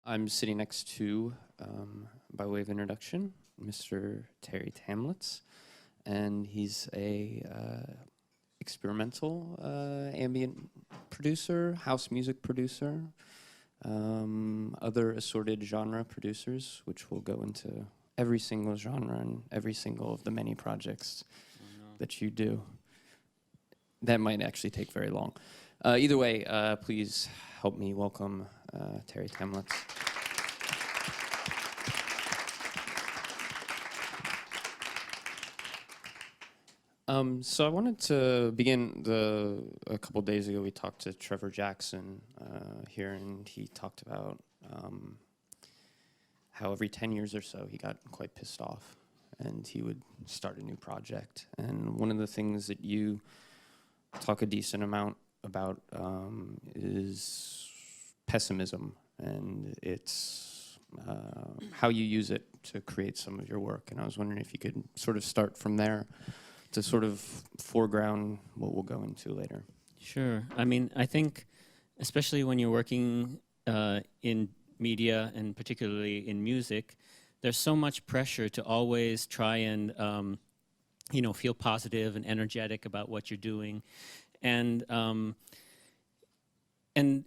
I'm sitting next to, by way of introduction, Mr. Terre Thaemlitz, and he's a experimental ambient producer, house music producer, other assorted genre producers, which will go into every single genre and every single of the many projects that you do. That might actually take very long. Either way, please help me welcome Terre Thaemlitz. So I wanted to begin a couple days ago we talked to Trevor Jackson here, and he talked about how every 10 years or so he got quite pissed off and he would start a new project. And one of the things that you talk a decent amount about is pessimism, and it's how you use it to create some of your work. And I was wondering if you could sort of start from there to sort of foreground what we'll go into later. Sure. I mean, I think especially when you're working in media and particularly in music, there's so much pressure to always try and feel positive and energetic about what you're doing. And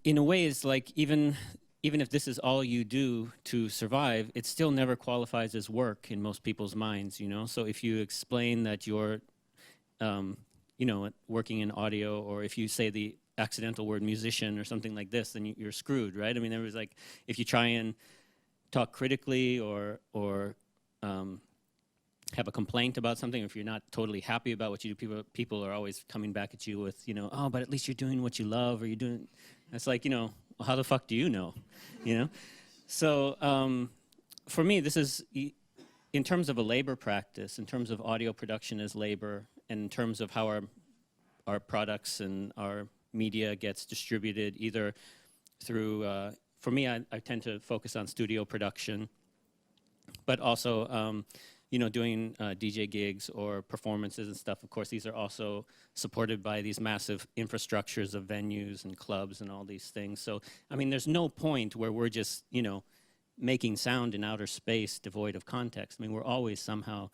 in a way, it's like even if this is all you do to survive, it still never qualifies as work in most people's minds, you know? So if you explain that you're, working in audio, or if you say the accidental word musician or something like this, then you're screwed, right? I mean, there was like, if you try and talk critically or have a complaint about something, or if you're not totally happy about what you do, people are always coming back at you with, oh, but at least you're doing what you love, or you're doing, it's like, well, how the fuck do you know, So for me, this is, in terms of a labor practice, in terms of audio production as labor, and in terms of how our products and our media gets distributed, either through, for me, I tend to focus on studio production, but also, doing DJ gigs or performances and stuff. Of course, these are also supported by these massive infrastructures of venues and clubs and all these things. So, I mean, there's no point where we're just, making sound in outer space devoid of context. I mean, we're always somehow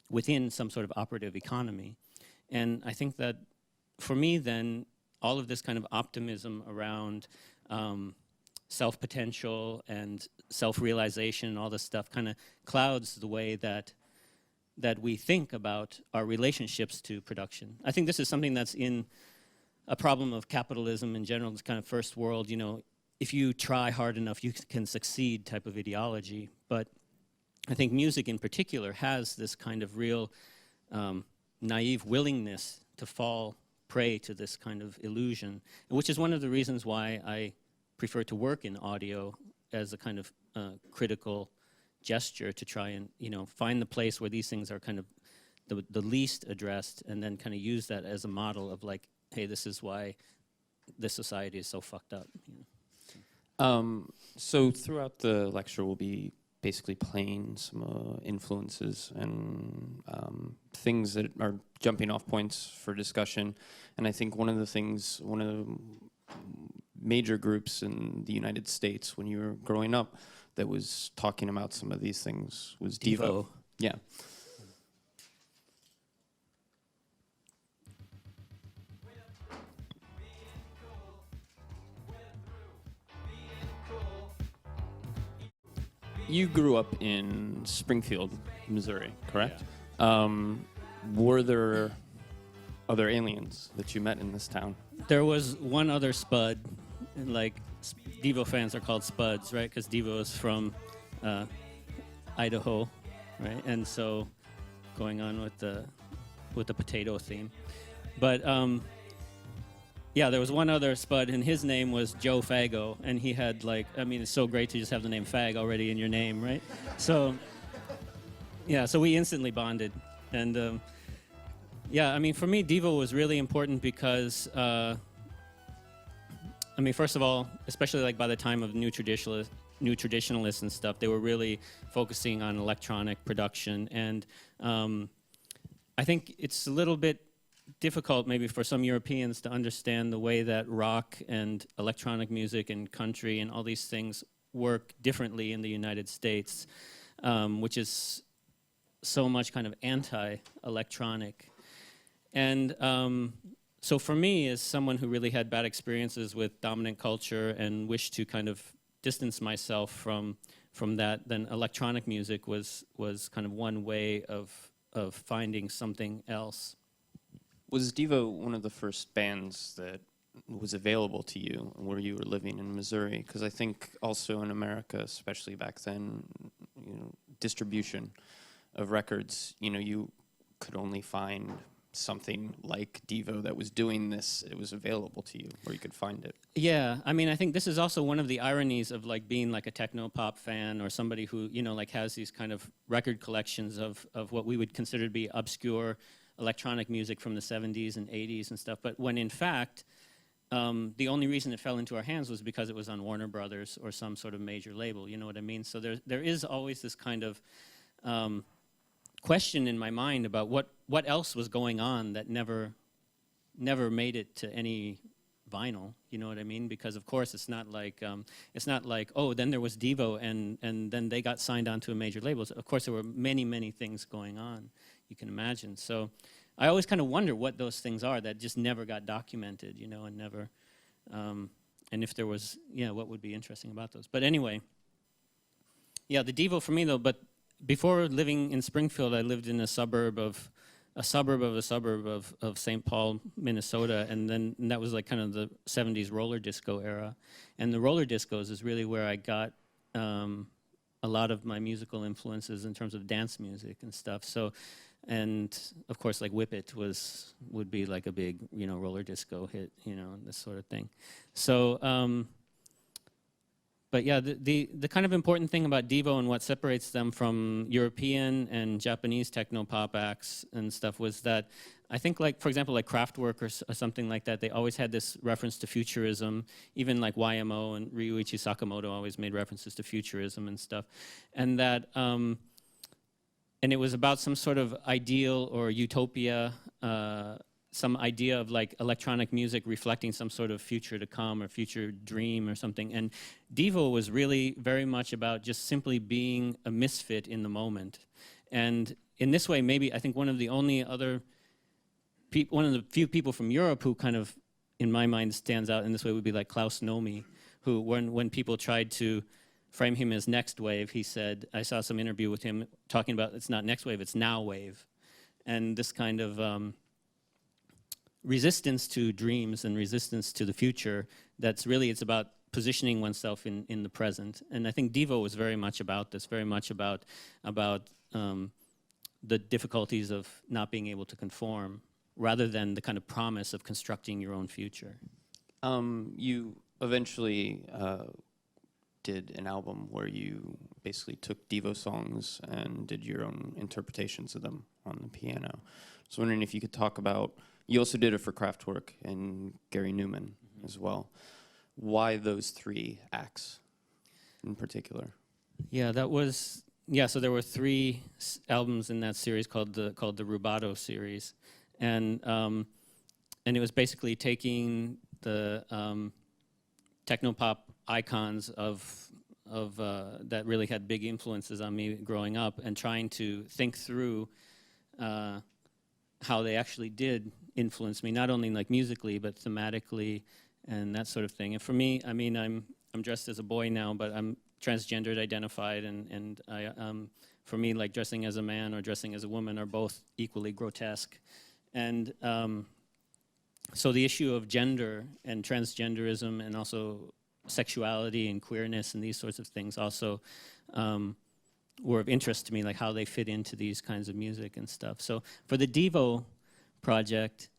within some sort of operative economy. And I think that, for me, then, all of this kind of optimism around self-potential and self-realization and all this stuff kind of clouds the way that we think about our relationships to production. I think this is something that's in a problem of capitalism in general, this kind of first world, if you try hard enough, you can succeed type of ideology. But I think music in particular has this kind of real naive willingness to fall prey to this kind of illusion, which is one of the reasons why I prefer to work in audio as a kind of critical gesture, to try and find the place where these things are kind of the least addressed, and then kind of use that as a model of like, hey, this is why this society is so fucked up. So throughout the lecture, we'll be basically playing some influences and things that are jumping off points for discussion. And I think one of the major groups in the United States when you were growing up that was talking about some of these things was Devo. Yeah. You grew up in Springfield, Missouri, correct? Yeah. Were there other aliens that you met in this town? There was one other spud, and like Devo fans are called spuds, right? Because Devo is from Idaho, right? And so going on with the potato theme, but yeah, there was one other spud, and his name was Joe Fago, and he had it's so great to just have the name Fag already in your name, right? So, yeah, so we instantly bonded, and yeah, I mean, for me, Devo was really important because, first of all, especially like by the time of New Traditionalists and stuff, they were really focusing on electronic production, and I think it's a little bit difficult maybe for some Europeans to understand the way that rock and electronic music and country and all these things work differently in the United States, which is so much kind of anti-electronic. And so for me, as someone who really had bad experiences with dominant culture and wished to kind of distance myself from that, then electronic music was kind of one way of finding something else. Was Devo one of the first bands that was available to you where you were living in Missouri? Because I think also in America, especially back then, distribution of records, you could only find something like Devo that was doing this. It was available to you, where you could find it. Yeah, I mean, I think this is also one of the ironies of like being like a techno pop fan or somebody who like has these kind of record collections of what we would consider to be obscure electronic music from the 70s and 80s and stuff. But when in fact, the only reason it fell into our hands was because it was on Warner Brothers or some sort of major label. You know what I mean? So there is always this kind of question in my mind about what else was going on that never made it to any vinyl. You know what I mean? Because of course it's not like oh, then there was Devo and then they got signed onto a major label. Of course there were many things going on, you can imagine. So I always kind of wonder what those things are that just never got documented, and never and if there was, what would be interesting about those. But anyway, yeah, the Devo for me though, but before living in Springfield, I lived in a suburb of St. Paul, Minnesota, and that was like kind of the 70s roller disco era. And the roller discos is really where I got a lot of my musical influences in terms of dance music and stuff. So, and of course, like Whip It would be like a big, roller disco hit, this sort of thing. So, but yeah, the kind of important thing about Devo and what separates them from European and Japanese techno pop acts and stuff was that I think, like, for example, like Kraftwerk or something like that, they always had this reference to futurism. Even like YMO and Ryuichi Sakamoto always made references to futurism and stuff. And that, and it was about some sort of ideal or utopia, some idea of like electronic music reflecting some sort of future to come or future dream or something. And Devo was really very much about just simply being a misfit in the moment. And in this way, maybe I think one of the few people from Europe who kind of, in my mind, stands out in this way would be like Klaus Nomi, who when people tried to frame him as next wave, he said, I saw some interview with him talking about it's not next wave, it's now wave. And this kind of resistance to dreams and resistance to the future, it's about positioning oneself in the present. And I think Devo was very much about this, very much about the difficulties of not being able to conform, rather than the kind of promise of constructing your own future. You eventually did an album where you basically took Devo songs and did your own interpretations of them on the piano. I was wondering if you could talk about, you also did it for Kraftwerk and Gary Newman as well. Why those three acts in particular? Yeah, so there were three albums in that series called the Rubato series. And it was basically taking the technopop icons of that really had big influences on me growing up, and trying to think through how they actually did influence me, not only like musically but thematically and that sort of thing. And for me, I mean, I'm dressed as a boy now, but I'm transgendered identified, and I for me, like dressing as a man or dressing as a woman are both equally grotesque. And so the issue of gender and transgenderism and also sexuality and queerness and these sorts of things also were of interest to me, like how they fit into these kinds of music and stuff. So for the Devo project,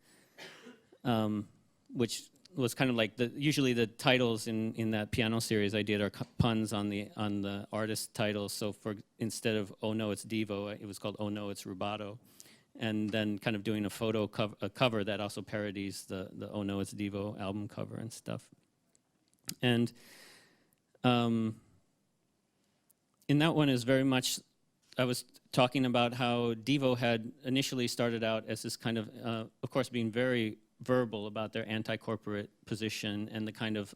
which was kind of like usually the titles in that piano series I did are puns on the artist titles. So instead of Oh No It's Devo, it was called Oh No It's Rubato. And then kind of doing a cover that also parodies the Oh No It's Devo album cover and stuff. And in that one is very much, I was talking about how Devo had initially started out as this kind of course, being very verbal about their anti-corporate position and the kind of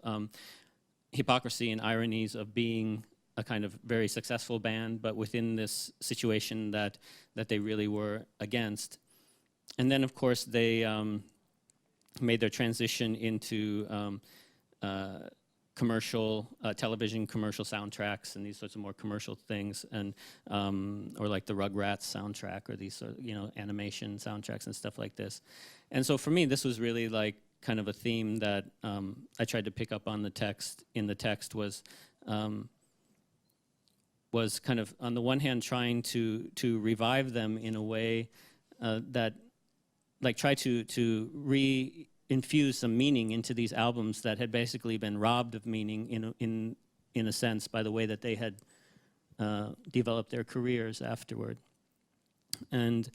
hypocrisy and ironies of being a kind of very successful band, but within this situation that they really were against. And then, of course, they made their transition into commercial television commercial soundtracks and these sorts of more commercial things, and or like the Rugrats soundtrack or these sort of, you know, animation soundtracks and stuff like this. And so for me, this was really like kind of a theme that I tried to pick up on the text. In the text was kind of on the one hand trying to revive them in a way that like try to re-infuse some meaning into these albums that had basically been robbed of meaning in a sense by the way that they had developed their careers afterward. And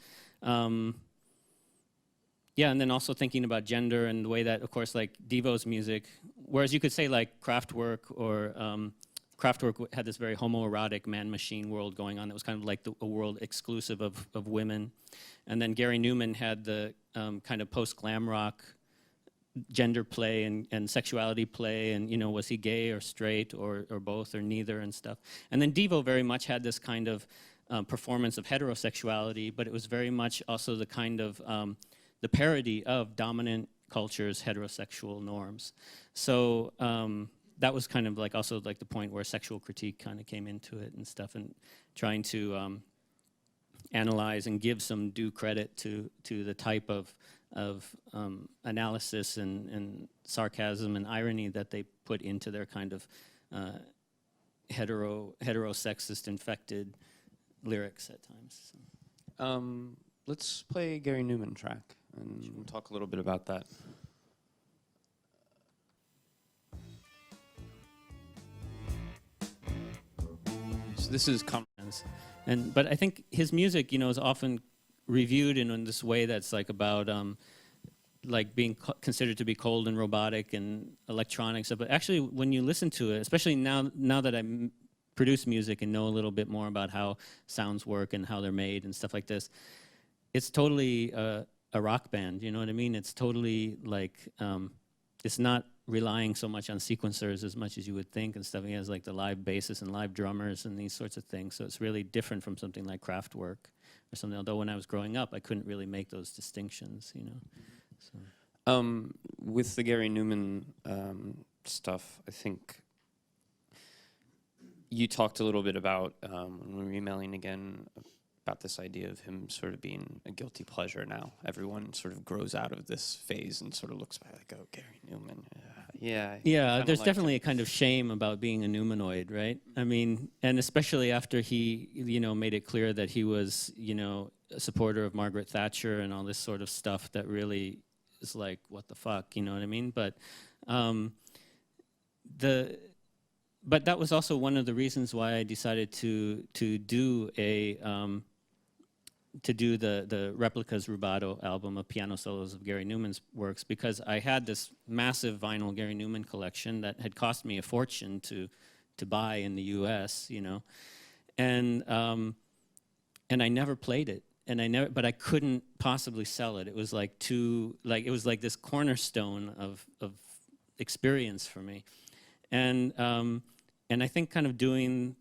yeah, and then also thinking about gender and the way that, of course, like Devo's music, whereas you could say like Kraftwerk or Kraftwerk had this very homoerotic man-machine world going on that was kind of like a world exclusive of women. And then Gary Newman had the kind of post-glam rock gender play and sexuality play, and, you know, was he gay or straight or both or neither and stuff. And then Devo very much had this kind of performance of heterosexuality, but it was very much also the kind of the parody of dominant culture's heterosexual norms. So that was kind of like also like the point where sexual critique kind of came into it and stuff, and trying to analyze and give some due credit to the type of analysis and sarcasm and irony that they put into their kind of heterosexist infected lyrics at times. So. Let's play a Gary Newman track and we'll talk a little bit about that. So this is Comatonse. But I think his music, you know, is often reviewed in this way that's like about like being considered to be cold and robotic and electronic stuff. But actually, when you listen to it, especially now that I produce music and know a little bit more about how sounds work and how they're made and stuff like this, it's totally a rock band. You know what I mean? It's totally like it's not relying so much on sequencers as much as you would think and stuff. He has like the live bassists and live drummers and these sorts of things. So it's really different from something like Kraftwerk or something. Although when I was growing up, I couldn't really make those distinctions, you know. So. With the Gary Newman stuff, I think you talked a little bit about, when we were emailing again, about this idea of him sort of being a guilty pleasure now. Everyone sort of grows out of this phase and sort of looks back like, oh, Gary Newman, yeah. Yeah, there's definitely a kind of shame about being a Newmanoid, right? I mean, and especially after he, you know, made it clear that he was, you know, a supporter of Margaret Thatcher and all this sort of stuff that really is like, what the fuck, you know what I mean? But but that was also one of the reasons why I decided to do the Replicas Rubato album of piano solos of Gary Newman's works, because I had this massive vinyl Gary Newman collection that had cost me a fortune to buy in the U.S., you know, and I never played it. But I couldn't possibly sell it. It was like it was like this cornerstone of experience for me, and I think kind of doing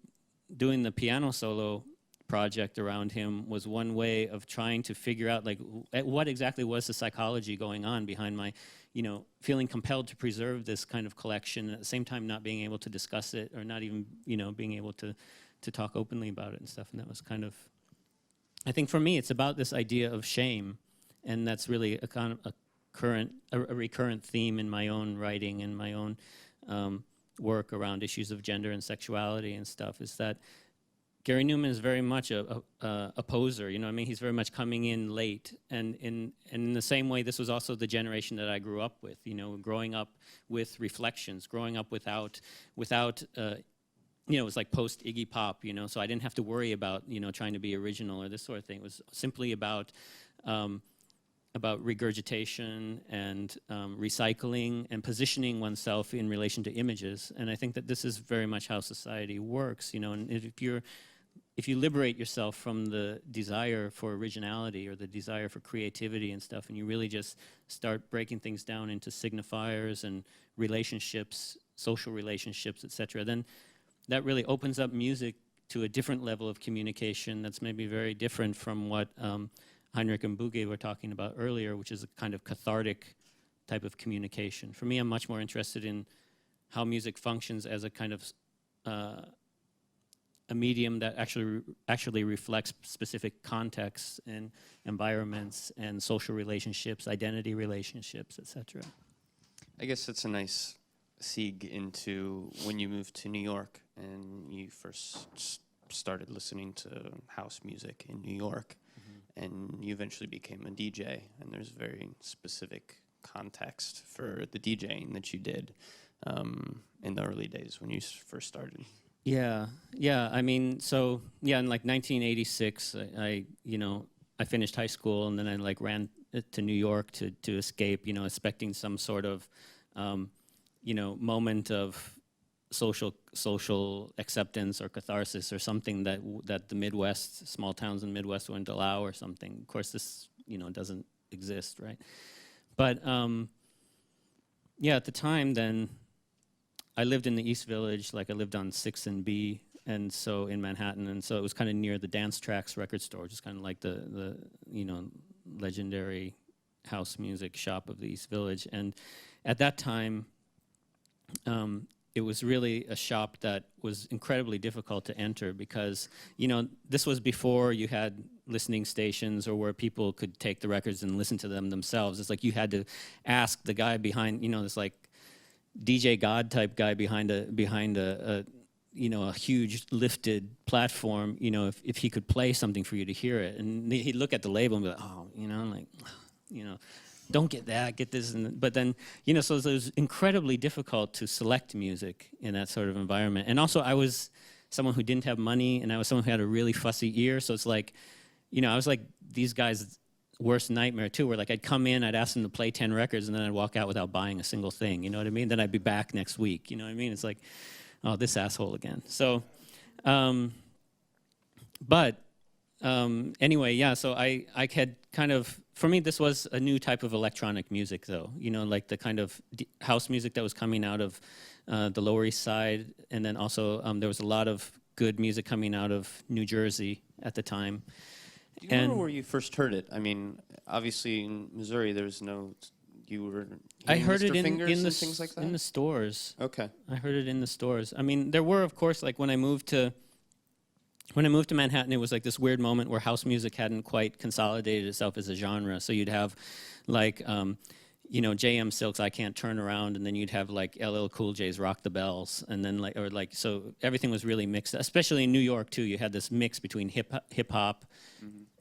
the piano solo project around him was one way of trying to figure out like what exactly was the psychology going on behind my, you know, feeling compelled to preserve this kind of collection, and at the same time not being able to discuss it or not even, you know, being able to talk openly about it and stuff. And that was kind of, I think for me, it's about this idea of shame, and that's really a kind of a recurrent theme in my own writing and my own work around issues of gender and sexuality and stuff, is that Gary Newman is very much a poser, you know what I mean? He's very much coming in late, and in the same way, this was also the generation that I grew up with, you know, growing up with Reflections, growing up without you know, it was like post Iggy Pop, you know, so I didn't have to worry about, you know, trying to be original or this sort of thing. It was simply about regurgitation and recycling and positioning oneself in relation to images. And I think that this is very much how society works, you know, and if you liberate yourself from the desire for originality or the desire for creativity and stuff, and you really just start breaking things down into signifiers and relationships social relationships, etc., then that really opens up music to a different level of communication that's maybe very different from what Heinrich and Bugge were talking about earlier, which is a kind of cathartic type of communication. For me, I'm much more interested in how music functions as a kind of a medium that actually reflects specific contexts and environments and social relationships, identity relationships, etc. I guess that's a nice segue into when you moved to New York and you first started listening to house music in New York, and you eventually became a DJ, and there's very specific context for the DJing that you did in the early days when you first started. Yeah. I mean, so yeah, in like 1986, I finished high school, and then I like ran to New York to escape, expecting some sort of moment of social acceptance or catharsis or something that the Midwest, small towns in the Midwest wouldn't allow or something. Of course, this doesn't exist, right? But yeah, at the time then, I lived in the East Village, like I lived on 6th and B, and so in Manhattan, and so it was kind of near the Dance Tracks record store, which is kind of like the legendary house music shop of the East Village. And at that time, it was really a shop that was incredibly difficult to enter because, this was before you had listening stations or where people could take the records and listen to them themselves. It's like you had to ask the guy behind, this like DJ God type guy behind a huge lifted platform, if he could play something for you to hear it. And he'd look at the label and be like, don't get that, get this. But then, so it was incredibly difficult to select music in that sort of environment. And also I was someone who didn't have money, and I was someone who had a really fussy ear. So it's like, I was like these guys' worst nightmare too, where like I'd come in, I'd ask them to play 10 records, and then I'd walk out without buying a single thing, you know what I mean? Then I'd be back next week, you know what I mean? It's like, oh, this asshole again. So, anyway, yeah, so I had kind of, for me, this was a new type of electronic music, though, like the kind of house music that was coming out of the Lower East Side, and then also there was a lot of good music coming out of New Jersey at the time. Do you remember where you first heard it? I mean, obviously in Missouri, there's no. You were. I heard Mr. it in the things like that? in the stores. Okay. I heard it in the stores. I mean, there were, of course, like when I moved to Manhattan, it was like this weird moment where house music hadn't quite consolidated itself as a genre. So you'd have like, J.M. Silk's "I Can't Turn Around," and then you'd have like LL Cool J's "Rock the Bells," and then so everything was really mixed. Especially in New York too, you had this mix between hip hop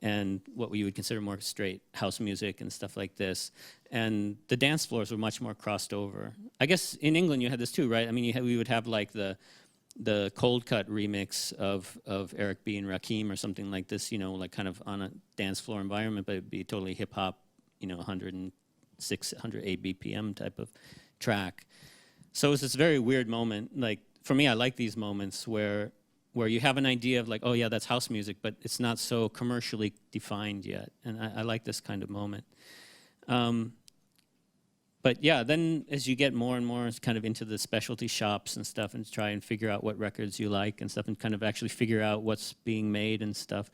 and what we would consider more straight house music and stuff like this. And the dance floors were much more crossed over. I guess in England you had this too, right? I mean, we would have like the cold cut remix of Eric B. and Rakim or something like this, like kind of on a dance floor environment, but it'd be totally hip hop, 106, 108 BPM type of track. So it's this very weird moment. Like for me, I like these moments where you have an idea of like, oh yeah, that's house music, but it's not so commercially defined yet. And I like this kind of moment. But yeah, then as you get more and more kind of into the specialty shops and stuff and try and figure out what records you like and stuff and kind of actually figure out what's being made and stuff,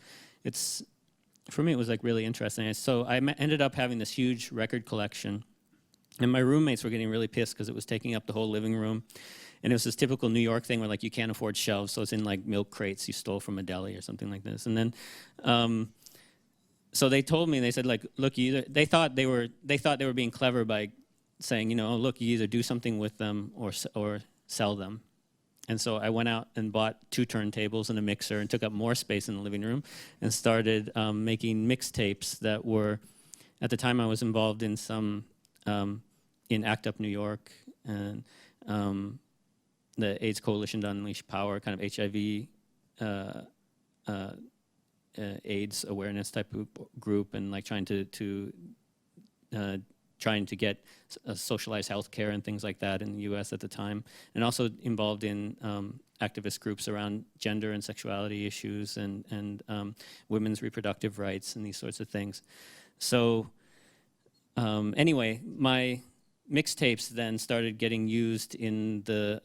for me, it was like really interesting. So I ended up having this huge record collection, and my roommates were getting really pissed because it was taking up the whole living room. And it was this typical New York thing where like you can't afford shelves, so it's in like milk crates you stole from a deli or something like this. And then, so they told me, they said like, look, they thought they were being clever by saying, oh, look, you either do something with them or sell them. And so I went out and bought 2 turntables and a mixer and took up more space in the living room and started making mixtapes that were, at the time I was involved in some, in ACT UP New York and the AIDS Coalition to Unleash Power, kind of HIV AIDS awareness type of group, and like trying to get socialized health care and things like that in the U.S. at the time, and also involved in activist groups around gender and sexuality issues and women's reproductive rights and these sorts of things. So anyway, mixtapes then started getting used in the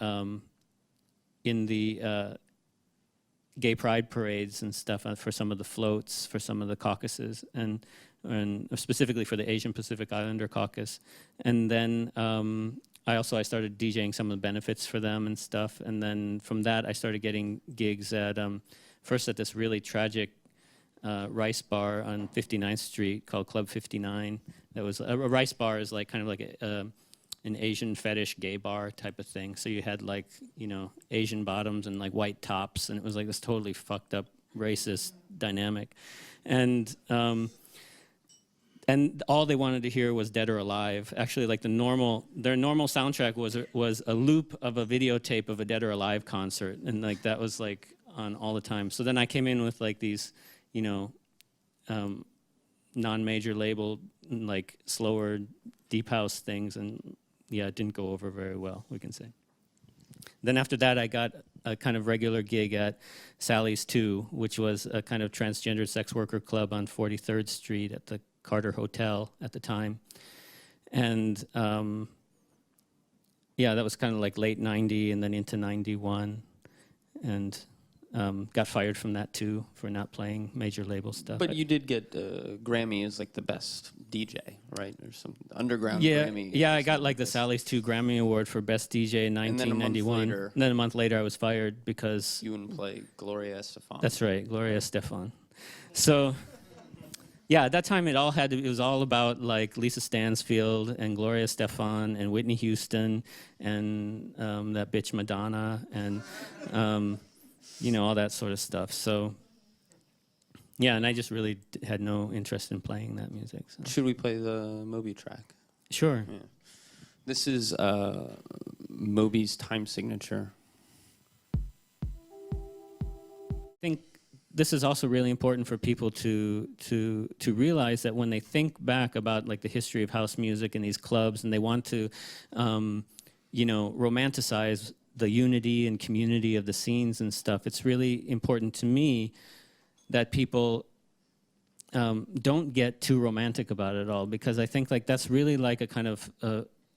gay pride parades and stuff for some of the floats, for some of the caucuses, and specifically for the Asian Pacific Islander caucus. And then I started DJing some of the benefits for them and stuff. And then from that, I started getting gigs at first at this really tragic rice bar on 59th Street called Club 59. That was a rice bar is like kind of like an Asian fetish gay bar type of thing. So you had like, you know, Asian bottoms and like white tops, and it was like this totally fucked up racist dynamic. And all they wanted to hear was Dead or Alive. Actually, like their normal soundtrack was a loop of a videotape of a Dead or Alive concert, and like that was like on all the time. So then I came in with like these, you know, non-major label, like slower deep house things, and yeah, it didn't go over very well, we can say. Then after that, I got a kind of regular gig at Sally's 2, which was a kind of transgender sex worker club on 43rd Street at the Carter Hotel at the time. And yeah, that was kind of like late 90 and then into 91. And got fired from that too for not playing major label stuff. But you did get Grammy as like the best DJ, right? Or some underground Grammy. Yeah, I got like the Sally's 2 Grammy Award for Best DJ in 1991. And then a month later I was fired because... You wouldn't play Gloria Estefan. That's right, Gloria Estefan. So, yeah, at that time it was all about like Lisa Stansfield and Gloria Estefan and Whitney Houston and that bitch Madonna and... you know, all that sort of stuff. So, yeah, and I just really had no interest in playing that music. So. Should we play the Moby track? Sure. Yeah. This is Moby's time signature. I think this is also really important for people to realize that when they think back about like the history of house music and these clubs, and they want to, you know, romanticize the unity and community of the scenes and stuff, it's really important to me that people don't get too romantic about it all, because I think like that's really like a kind of,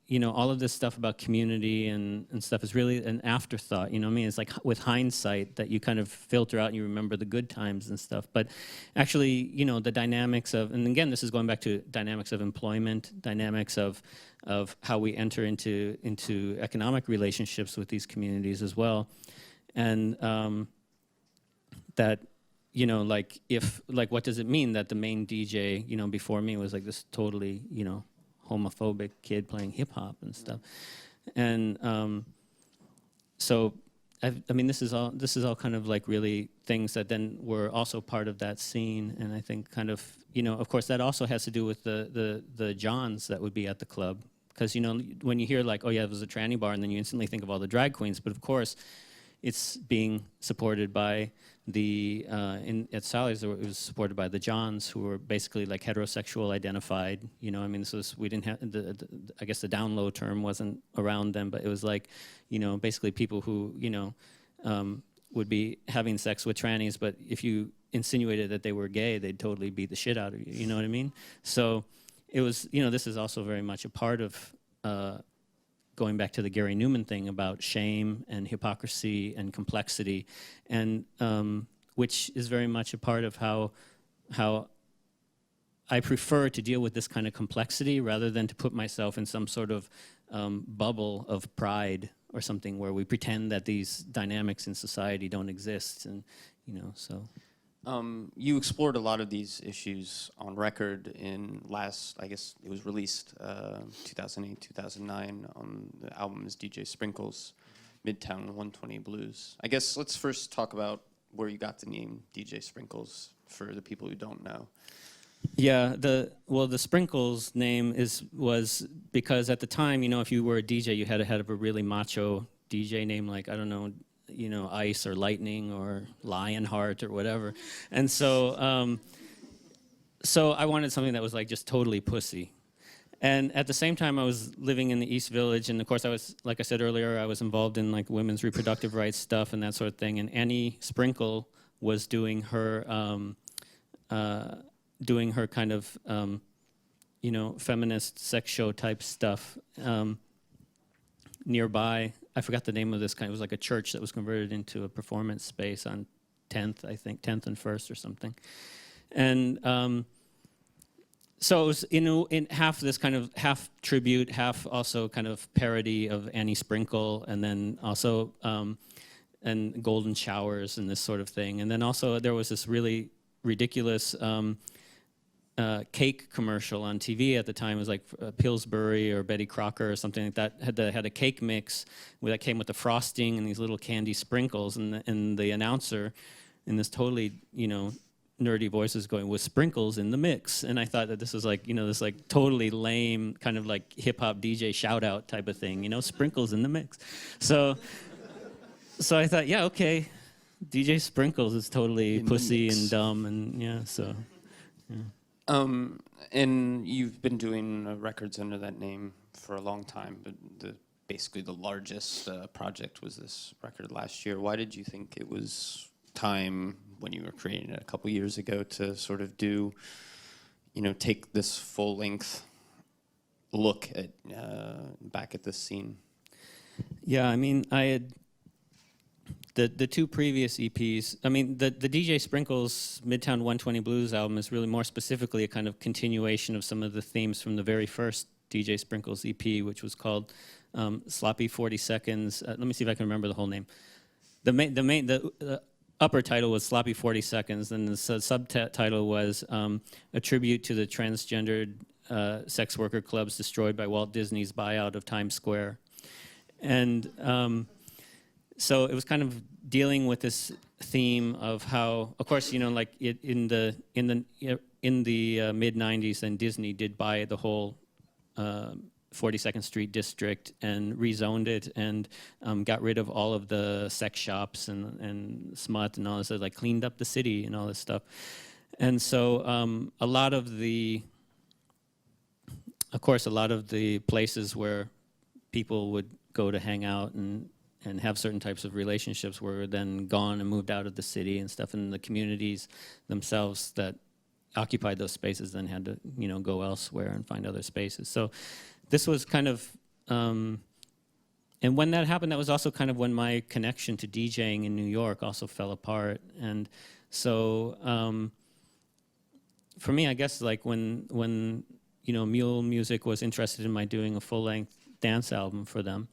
you know, all of this stuff about community and stuff is really an afterthought, you know what I mean? It's like with hindsight that you kind of filter out and you remember the good times and stuff. But actually, you know, the dynamics of, and again, this is going back to dynamics of employment, dynamics of how we enter into economic relationships with these communities as well. And that, you know, like what does it mean that the main DJ, you know, before me was like this totally, you know, homophobic kid playing hip hop and stuff. And so, I mean, this is all kind of like really things that then were also part of that scene. And I think kind of, you know, of course that also has to do with the Johns that would be at the club. Because, you know, when you hear like, oh yeah, it was a tranny bar, and then you instantly think of all the drag queens. But of course, it's being supported by the, at Sally's, it was supported by the Johns, who were basically like heterosexual identified, you know, I mean, so we didn't have, I guess the down low term wasn't around them, but it was like, you know, basically people who, you know, would be having sex with trannies, but if you insinuated that they were gay, they'd totally beat the shit out of you, you know what I mean? So it was, you know, this is also very much a part of, going back to the Gary Newman thing about shame and hypocrisy and complexity, and which is very much a part of how I prefer to deal with this kind of complexity rather than to put myself in some sort of bubble of pride or something where we pretend that these dynamics in society don't exist, and you know, so. You explored a lot of these issues on record in last, I guess it was released 2008, 2009 on the album is DJ Sprinkles, Midtown 120 Blues. I guess let's first talk about where you got the name DJ Sprinkles for the people who don't know. Yeah, the Sprinkles name was because at the time, you know, if you were a DJ, you had to have a really macho DJ name, like, I don't know, you know, Ice or Lightning or Lionheart or whatever. And so so I wanted something that was like just totally pussy. And at the same time, I was living in the East Village, and of course I was, like I said earlier, I was involved in like women's reproductive rights stuff and that sort of thing. And Annie Sprinkle was doing her kind of feminist sex show type stuff. Nearby, I forgot the name of this kind. It was like a church that was converted into a performance space on 10th, I think, 10th and 1st or something. And so it was in half this kind of half tribute, half also kind of parody of Annie Sprinkle, and then also and golden showers and this sort of thing. And then also there was this really ridiculous cake commercial on TV at the time. It was like Pillsbury or Betty Crocker or something like that. Had a cake mix that came with the frosting and these little candy sprinkles, and the announcer in this totally nerdy voices going, with sprinkles in the mix. And I thought that this was like, this like totally lame kind of like hip hop DJ shout out type of thing, sprinkles in the mix. So I thought, yeah, okay, DJ Sprinkles is totally pussy and dumb, and yeah, so. Yeah. And you've been doing records under that name for a long time, but basically the largest project was this record last year. Why did you think it was time, when you were creating it a couple years ago, to sort of do, take this full-length look at back at this scene? Yeah, I mean, I had the two previous EPs. I mean, the DJ Sprinkles Midtown 120 Blues album is really more specifically a kind of continuation of some of the themes from the very first DJ Sprinkles EP, which was called Sloppy 40 Seconds. Let me see if I can remember the whole name. The upper title was Sloppy 40 Seconds, and the subtitle was a tribute to the transgendered sex worker clubs destroyed by Walt Disney's buyout of Times Square. And so it was kind of dealing with this theme of how, of course, like in the mid '90s, then Disney did buy the whole 42nd Street district and rezoned it and got rid of all of the sex shops and smut and all this, like cleaned up the city and all this stuff. And so a lot of the places where people would go to hang out and have certain types of relationships were then gone and moved out of the city and stuff, and the communities themselves that occupied those spaces then had to, go elsewhere and find other spaces. So this was kind of, and when that happened, that was also kind of when my connection to DJing in New York also fell apart. And so for me, I guess like when Mule Music was interested in my doing a full-length dance album for them,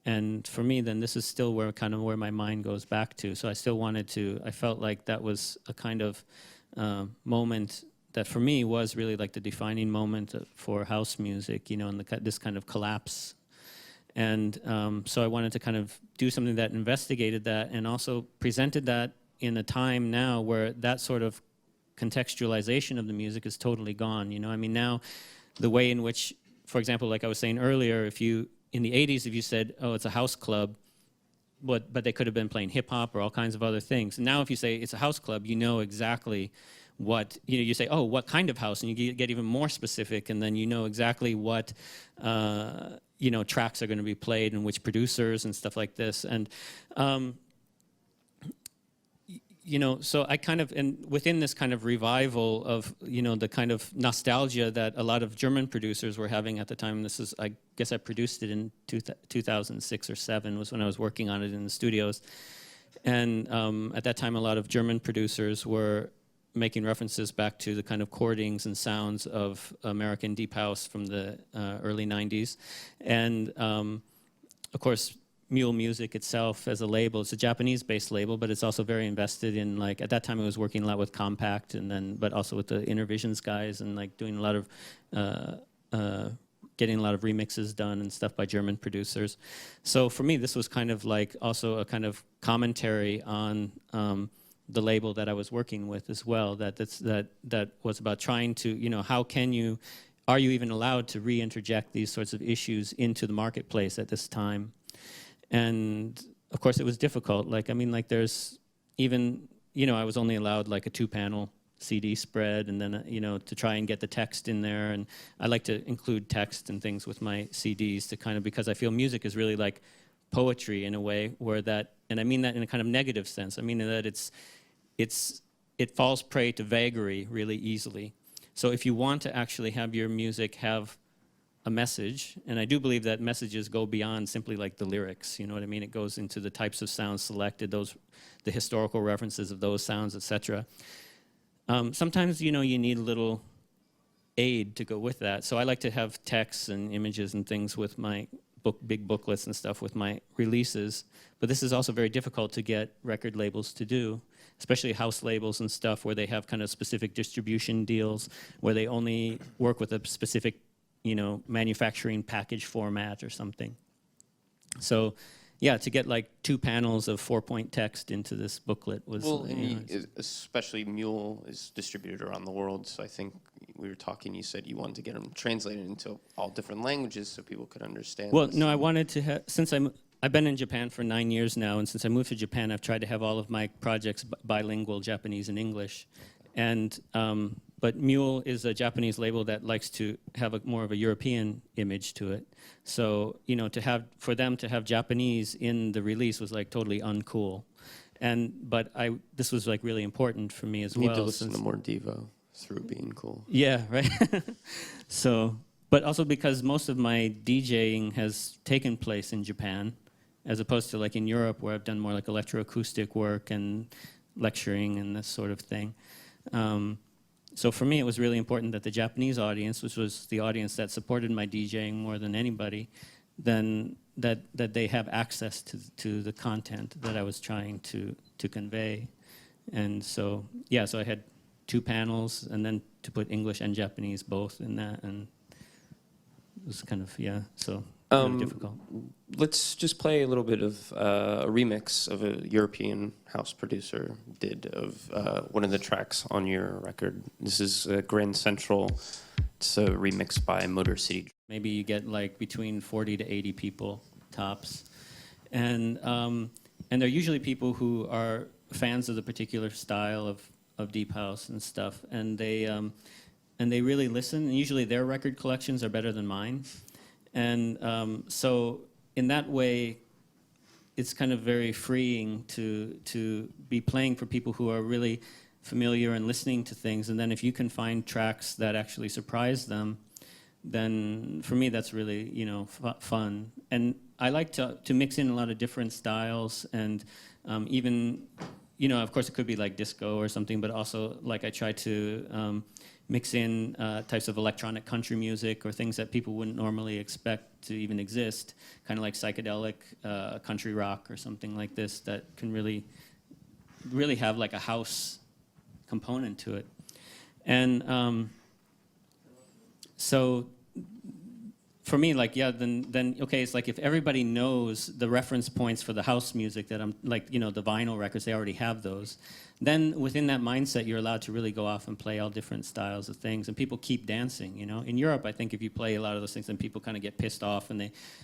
and for me, then this is still where my mind goes back to. So I still wanted to, I felt like that was a kind of moment that for me was really like the defining moment for house music, and this kind of collapse. And so I wanted to kind of do something that investigated that and also presented that in a time now where that sort of contextualization of the music is totally gone. I mean, now the way in which, for example, like I was saying earlier, in the 80s, if you said, oh, it's a house club, but they could have been playing hip hop or all kinds of other things. And now if you say it's a house club, you know exactly what, you say, oh, what kind of house? And you get even more specific, and then you know exactly what, tracks are going to be played and which producers and stuff like this. And, so I kind of, and within this kind of revival of, the kind of nostalgia that a lot of German producers were having at the time, this is, I guess I produced it in 2006 or 7 was when I was working on it in the studios. And at that time, a lot of German producers were making references back to the kind of chordings and sounds of American deep house from the early 90s. And of course, Mule Music itself as a label, it's a Japanese-based label, but it's also very invested in, like, at that time it was working a lot with Compact, and then, but also with the Intervisions guys, and like doing a lot of, getting a lot of remixes done and stuff by German producers. So for me, this was kind of like also a kind of commentary on the label that I was working with as well. That was about trying to, how can you, are you even allowed to re-interject these sorts of issues into the marketplace at this time? And of course, it was difficult. Like, I mean, like, there's even, I was only allowed like a 2-panel CD spread, and then, to try and get the text in there. And I like to include text and things with my CDs to kind of, because I feel music is really like poetry in a way where that, and I mean that in a kind of negative sense. I mean that it falls prey to vagary really easily. So if you want to actually have your music have a message, and I do believe that messages go beyond simply like the lyrics, you know what I mean? It goes into the types of sounds selected, the historical references of those sounds, etc. Sometimes, you know, you need a little aid to go with that. So I like to have texts and images and things with my big booklets and stuff with my releases. But this is also very difficult to get record labels to do, especially house labels and stuff where they have kind of specific distribution deals, where they only work with a specific, you know, manufacturing package format or something. So yeah, to get like 2 panels of 4-point text into this booklet was... Well, and especially Mule is distributed around the world, so I think we were talking, you said you wanted to get them translated into all different languages so people could understand. Well, this. no, I wanted to have, since I've been in Japan for 9 years now, and since I moved to Japan, I've tried to have all of my projects bilingual, Japanese and English. And but Mule is a Japanese label that likes to have more of a European image to it. So, you know, for them to have Japanese in the release was like totally uncool. But this was like really important for me as well. You need to listen to more Devo through being cool. Yeah, right. So, but also because most of my DJing has taken place in Japan, as opposed to like in Europe where I've done more like electroacoustic work and lecturing and this sort of thing. So for me, it was really important that the Japanese audience, which was the audience that supported my DJing more than anybody, then that they have access to the content that I was trying to convey. And so, yeah, so I had 2 panels, and then to put English and Japanese both in that, and it was kind of, yeah, so really difficult. Let's just play a little bit of a remix of a European house producer did of one of the tracks on your record. This is Grand Central. It's a remix by Motor City. Maybe you get like between 40 to 80 people tops, and they're usually people who are fans of the particular style of deep house and stuff, and they really listen. And usually their record collections are better than mine. And so in that way, it's kind of very freeing to be playing for people who are really familiar and listening to things. And then if you can find tracks that actually surprise them, then for me that's really, you know, fun. And I like to mix in a lot of different styles, and even, you know, of course it could be like disco or something, but also like I try to mix in types of electronic country music or things that people wouldn't normally expect to even exist, kind of like psychedelic country rock or something like this that can really have like a house component to it. And so for me, like, yeah, then okay, it's like if everybody knows the reference points for the house music that I'm, like, you know, the vinyl records, they already have those. Then within that mindset, you're allowed to really go off and play all different styles of things, and people keep dancing, you know. In Europe, I think if you play a lot of those things, then people kind of get pissed off, and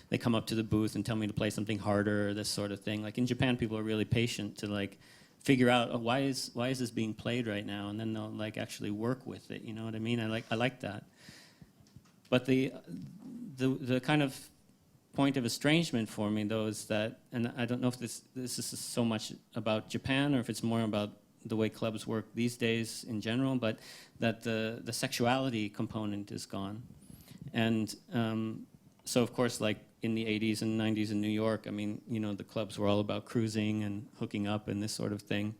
they come up to the booth and tell me to play something harder, or this sort of thing. Like in Japan, people are really patient to like figure out, oh, why is this being played right now, and then they'll like actually work with it, you know what I mean? I like that. But the kind of point of estrangement for me, though, is that, and I don't know if this is so much about Japan or if it's more about the way clubs work these days in general, but that the sexuality component is gone. And so, of course, like in the 80s and 90s in New York, I mean, you know, the clubs were all about cruising and hooking up and this sort of thing,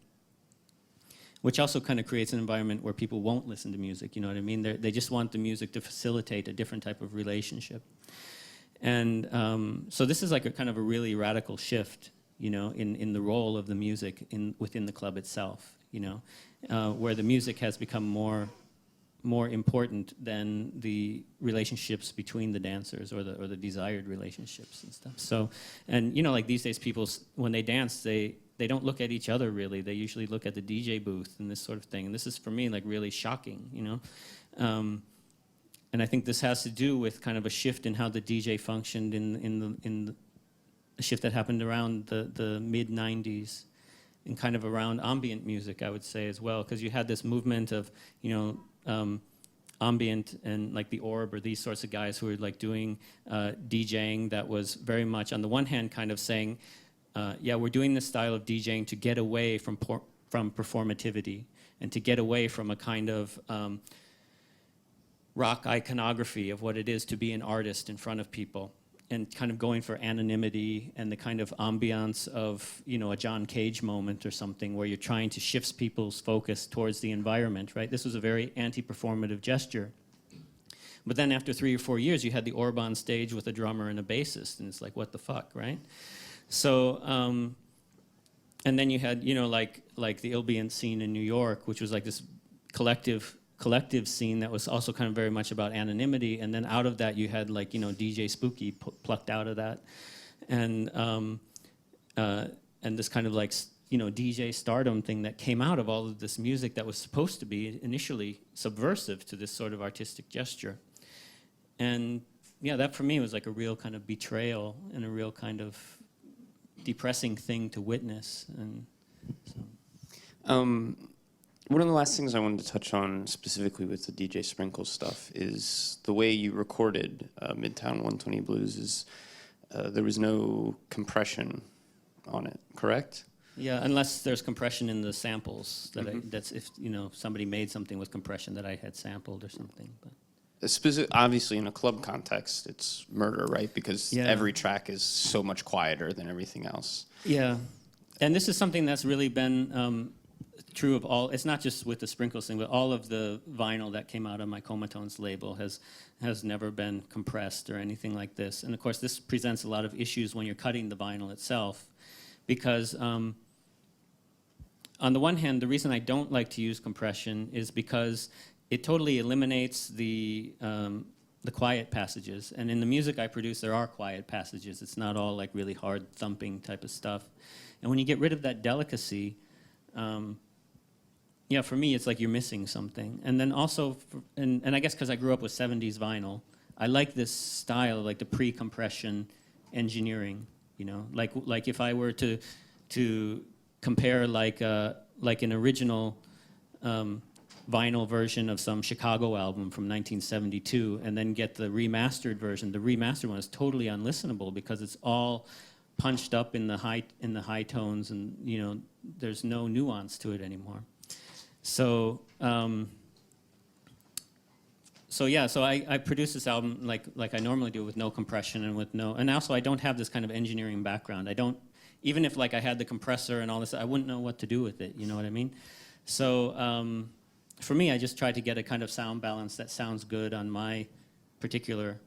which also kind of creates an environment where people won't listen to music, you know what I mean? They just want the music to facilitate a different type of relationship. And so this is like a kind of a really radical shift, you know, in the role of the music within the club itself, you know, where the music has become more important than the relationships between the dancers or the desired relationships and stuff. So, and you know, like these days, people, when they dance, they don't look at each other really. They usually look at the DJ booth and this sort of thing. And this is for me like really shocking, you know. And I think this has to do with kind of a shift in how the DJ functioned in the shift that happened around the mid 90s. And kind of around ambient music, I would say, as well, because you had this movement of, you know, ambient and like the Orb or these sorts of guys who were like doing DJing that was very much, on the one hand, kind of saying, yeah, we're doing this style of DJing to get away from performativity and to get away from a kind of rock iconography of what it is to be an artist in front of people, and kind of going for anonymity and the kind of ambiance of, you know, a John Cage moment or something, where you're trying to shift people's focus towards the environment, right? This was a very anti-performative gesture. But then after 3 or 4 years, you had the Orb on stage with a drummer and a bassist, and it's like, what the fuck, right? So, and then you had, you know, like the Ilbiant scene in New York, which was like this collective scene that was also kind of very much about anonymity. And then out of that, you had, like, you know, DJ Spooky plucked out of that, and this kind of like, you know, DJ stardom thing that came out of all of this music that was supposed to be initially subversive to this sort of artistic gesture. And yeah, that for me was like a real kind of betrayal and a real kind of depressing thing to witness. And so. One of the last things I wanted to touch on specifically with the DJ Sprinkles stuff is the way you recorded Midtown 120 Blues is there was no compression on it, correct? Yeah, unless there's compression in the samples that that's if, you know, somebody made something with compression that I had sampled or something. But Obviously, in a club context, it's murder, right? Because every track is so much quieter than everything else. Yeah, and this is something that's really been true of all. It's not just with the Sprinkles thing, but all of the vinyl that came out of my Comatonse label has never been compressed or anything like this. And of course, this presents a lot of issues when you're cutting the vinyl itself, because on the one hand, the reason I don't like to use compression is because it totally eliminates the quiet passages. And in the music I produce, there are quiet passages. It's not all like really hard thumping type of stuff. And when you get rid of that delicacy, yeah, for me, it's like you're missing something. And then also, and I guess because I grew up with 70s vinyl, I like this style, like the pre-compression engineering, you know? Like if I were to compare like an original vinyl version of some Chicago album from 1972 and then get the remastered version, the remastered one is totally unlistenable because it's all punched up in the high tones, and, you know, there's no nuance to it anymore. So I produce this album like I normally do, with no compression and also I don't have this kind of engineering background. I don't, even if like I had the compressor and all this, I wouldn't know what to do with it, you know what I mean? So for me, I just try to get a kind of sound balance that sounds good on my particular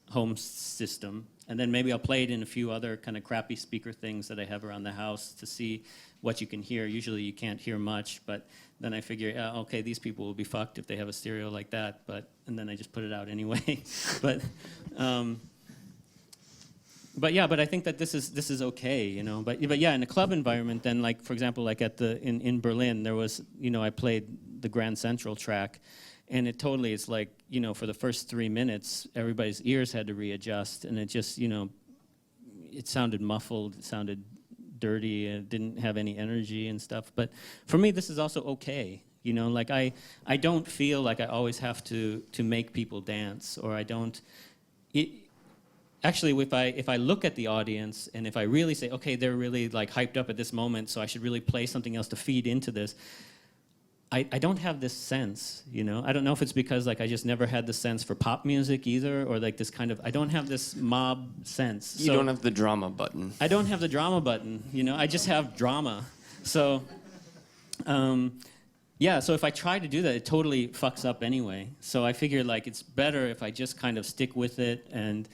home system. And then maybe I'll play it in a few other kind of crappy speaker things that I have around the house to see what you can hear. Usually you can't hear much, but then I figure, okay, these people will be fucked if they have a stereo like that. And then I just put it out anyway. But I think that this is okay, you know. But yeah, in a club environment, then, like, for example, like in Berlin, there was, you know, I played the Grand Central track, and it totally is like, you know, for the first 3 minutes, everybody's ears had to readjust, and it just, you know, it sounded muffled, it sounded dirty, it didn't have any energy and stuff. But for me, this is also okay, you know. Like I don't feel like I always have to make people dance, or I don't. Actually, if I look at the audience and if I really say, okay, they're really like hyped up at this moment, so I should really play something else to feed into this, I don't have this sense, you know? I don't know if it's because like I just never had the sense for pop music either, or like this kind of, I don't have this mob sense. You don't have the drama button. I don't have the drama button, you know? I just have drama. So, yeah, so if I try to do that, it totally fucks up anyway. So I figure like it's better if I just kind of stick with it and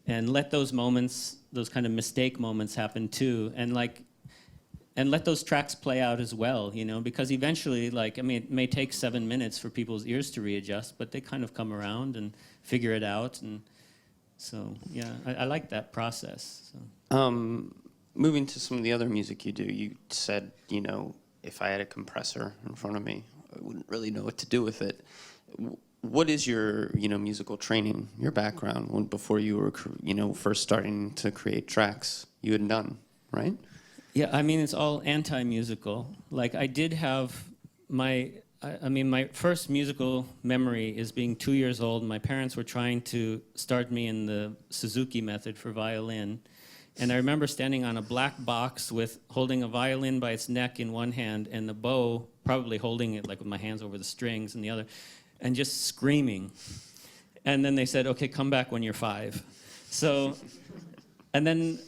let those moments, those kind of mistake moments happen too, and let those tracks play out as well, you know, because eventually, like, I mean, it may take 7 minutes for people's ears to readjust, but they kind of come around and figure it out, and so, yeah, I like that process. So. Moving to some of the other music you do, you said, you know, if I had a compressor in front of me, I wouldn't really know what to do with it. What is your, you know, musical training, your background, when before you were, you know, first starting to create tracks you had done, right? Yeah, I mean, it's all anti-musical. Like, I did have my first musical memory is being 2 years old. My parents were trying to start me in the Suzuki method for violin. And I remember standing on a black box with holding a violin by its neck in one hand and the bow, probably holding it like with my hands over the strings in the other. and just screaming. And then they said, okay, come back when you're 5. So, and then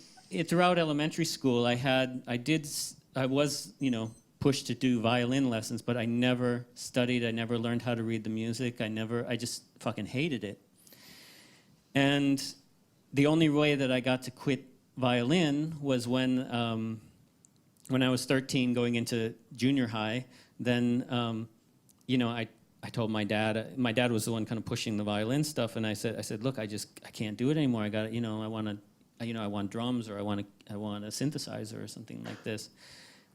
throughout elementary school, I was, pushed to do violin lessons, but I never studied. I never learned how to read the music. I just fucking hated it. And the only way that I got to quit violin was when I was 13 going into junior high. Then, I told my dad. My dad was the one kind of pushing the violin stuff, and I said, look, I can't do it anymore. I got, I want drums, or I want a synthesizer or something like this.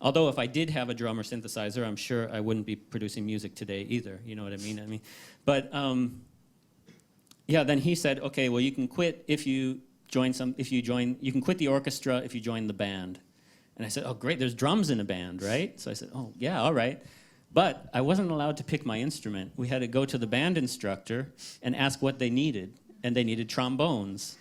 Although if I did have a drum or synthesizer, I'm sure I wouldn't be producing music today either. You know what I mean? But then he said, okay, well, you can quit if you join. You can quit the orchestra if you join the band. And I said, oh, great, there's drums in a band, right? So I said, oh, yeah, all right. But I wasn't allowed to pick my instrument. We had to go to the band instructor and ask what they needed, and they needed trombones.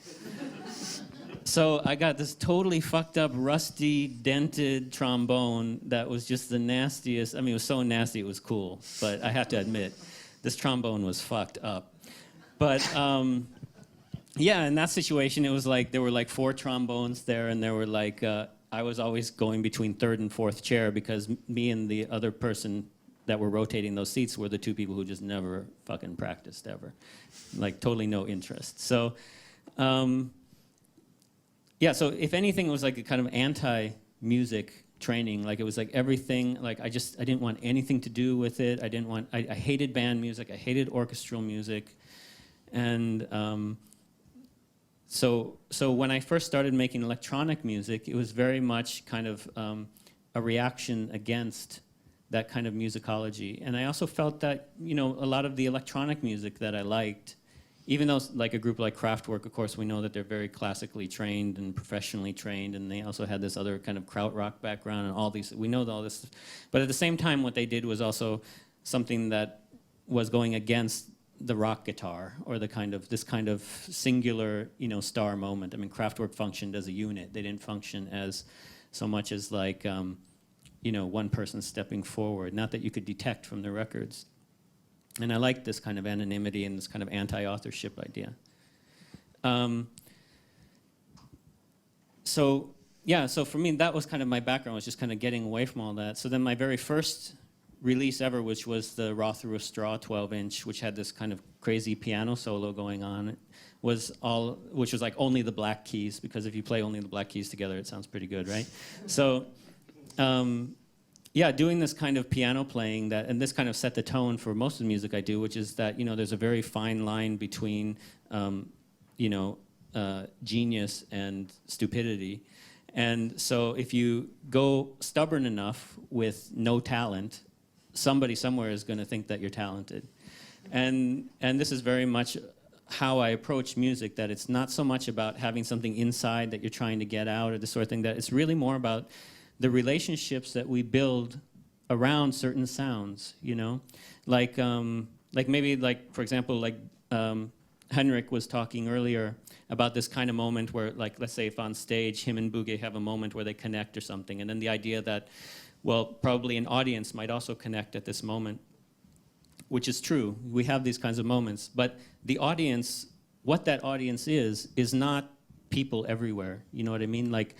So I got this totally fucked up, rusty, dented trombone that was just the nastiest. I mean, it was so nasty it was cool, but I have to admit, this trombone was fucked up. But in that situation, it was like there were like 4 trombones there, and there were like I was always going between 3rd and 4th chair because me and the other person that were rotating those seats were the 2 people who just never fucking practiced ever, like totally no interest. So. So if anything, it was like a kind of anti-music training. Like it was like everything, like I didn't want anything to do with it. I hated band music. I hated orchestral music. And so when I first started making electronic music, it was very much kind of a reaction against that kind of musicology. And I also felt that, a lot of the electronic music that I liked, even though like a group like Kraftwerk, of course, we know that they're very classically trained and professionally trained, and they also had this other kind of krautrock background and all these, we know all this. But at the same time, what they did was also something that was going against the rock guitar or this kind of singular, star moment. I mean, Kraftwerk functioned as a unit. They didn't function as so much as like, one person stepping forward, not that you could detect from the records. And I liked this kind of anonymity and this kind of anti-authorship idea. So for me, that was kind of my background, was just kind of getting away from all that. So then my very first release ever, which was the Raw Through a Straw 12-inch, which had this kind of crazy piano solo going on, which was like only the black keys, because if you play only the black keys together, it sounds pretty good, right? So, doing this kind of piano playing and this kind of set the tone for most of the music I do, which is that, there's a very fine line between, genius and stupidity. And so if you go stubborn enough with no talent, somebody somewhere is going to think that you're talented. And this is very much how I approach music, that it's not so much about having something inside that you're trying to get out or this sort of thing, that it's really more about the relationships that we build around certain sounds, like maybe like, for example, like Henrik was talking earlier about this kind of moment where, like, let's say if on stage him and Bugge have a moment where they connect or something, and then the idea that, well, probably an audience might also connect at this moment, which is true. We have these kinds of moments, but the audience, what that audience is not people everywhere. You know what I mean? Like,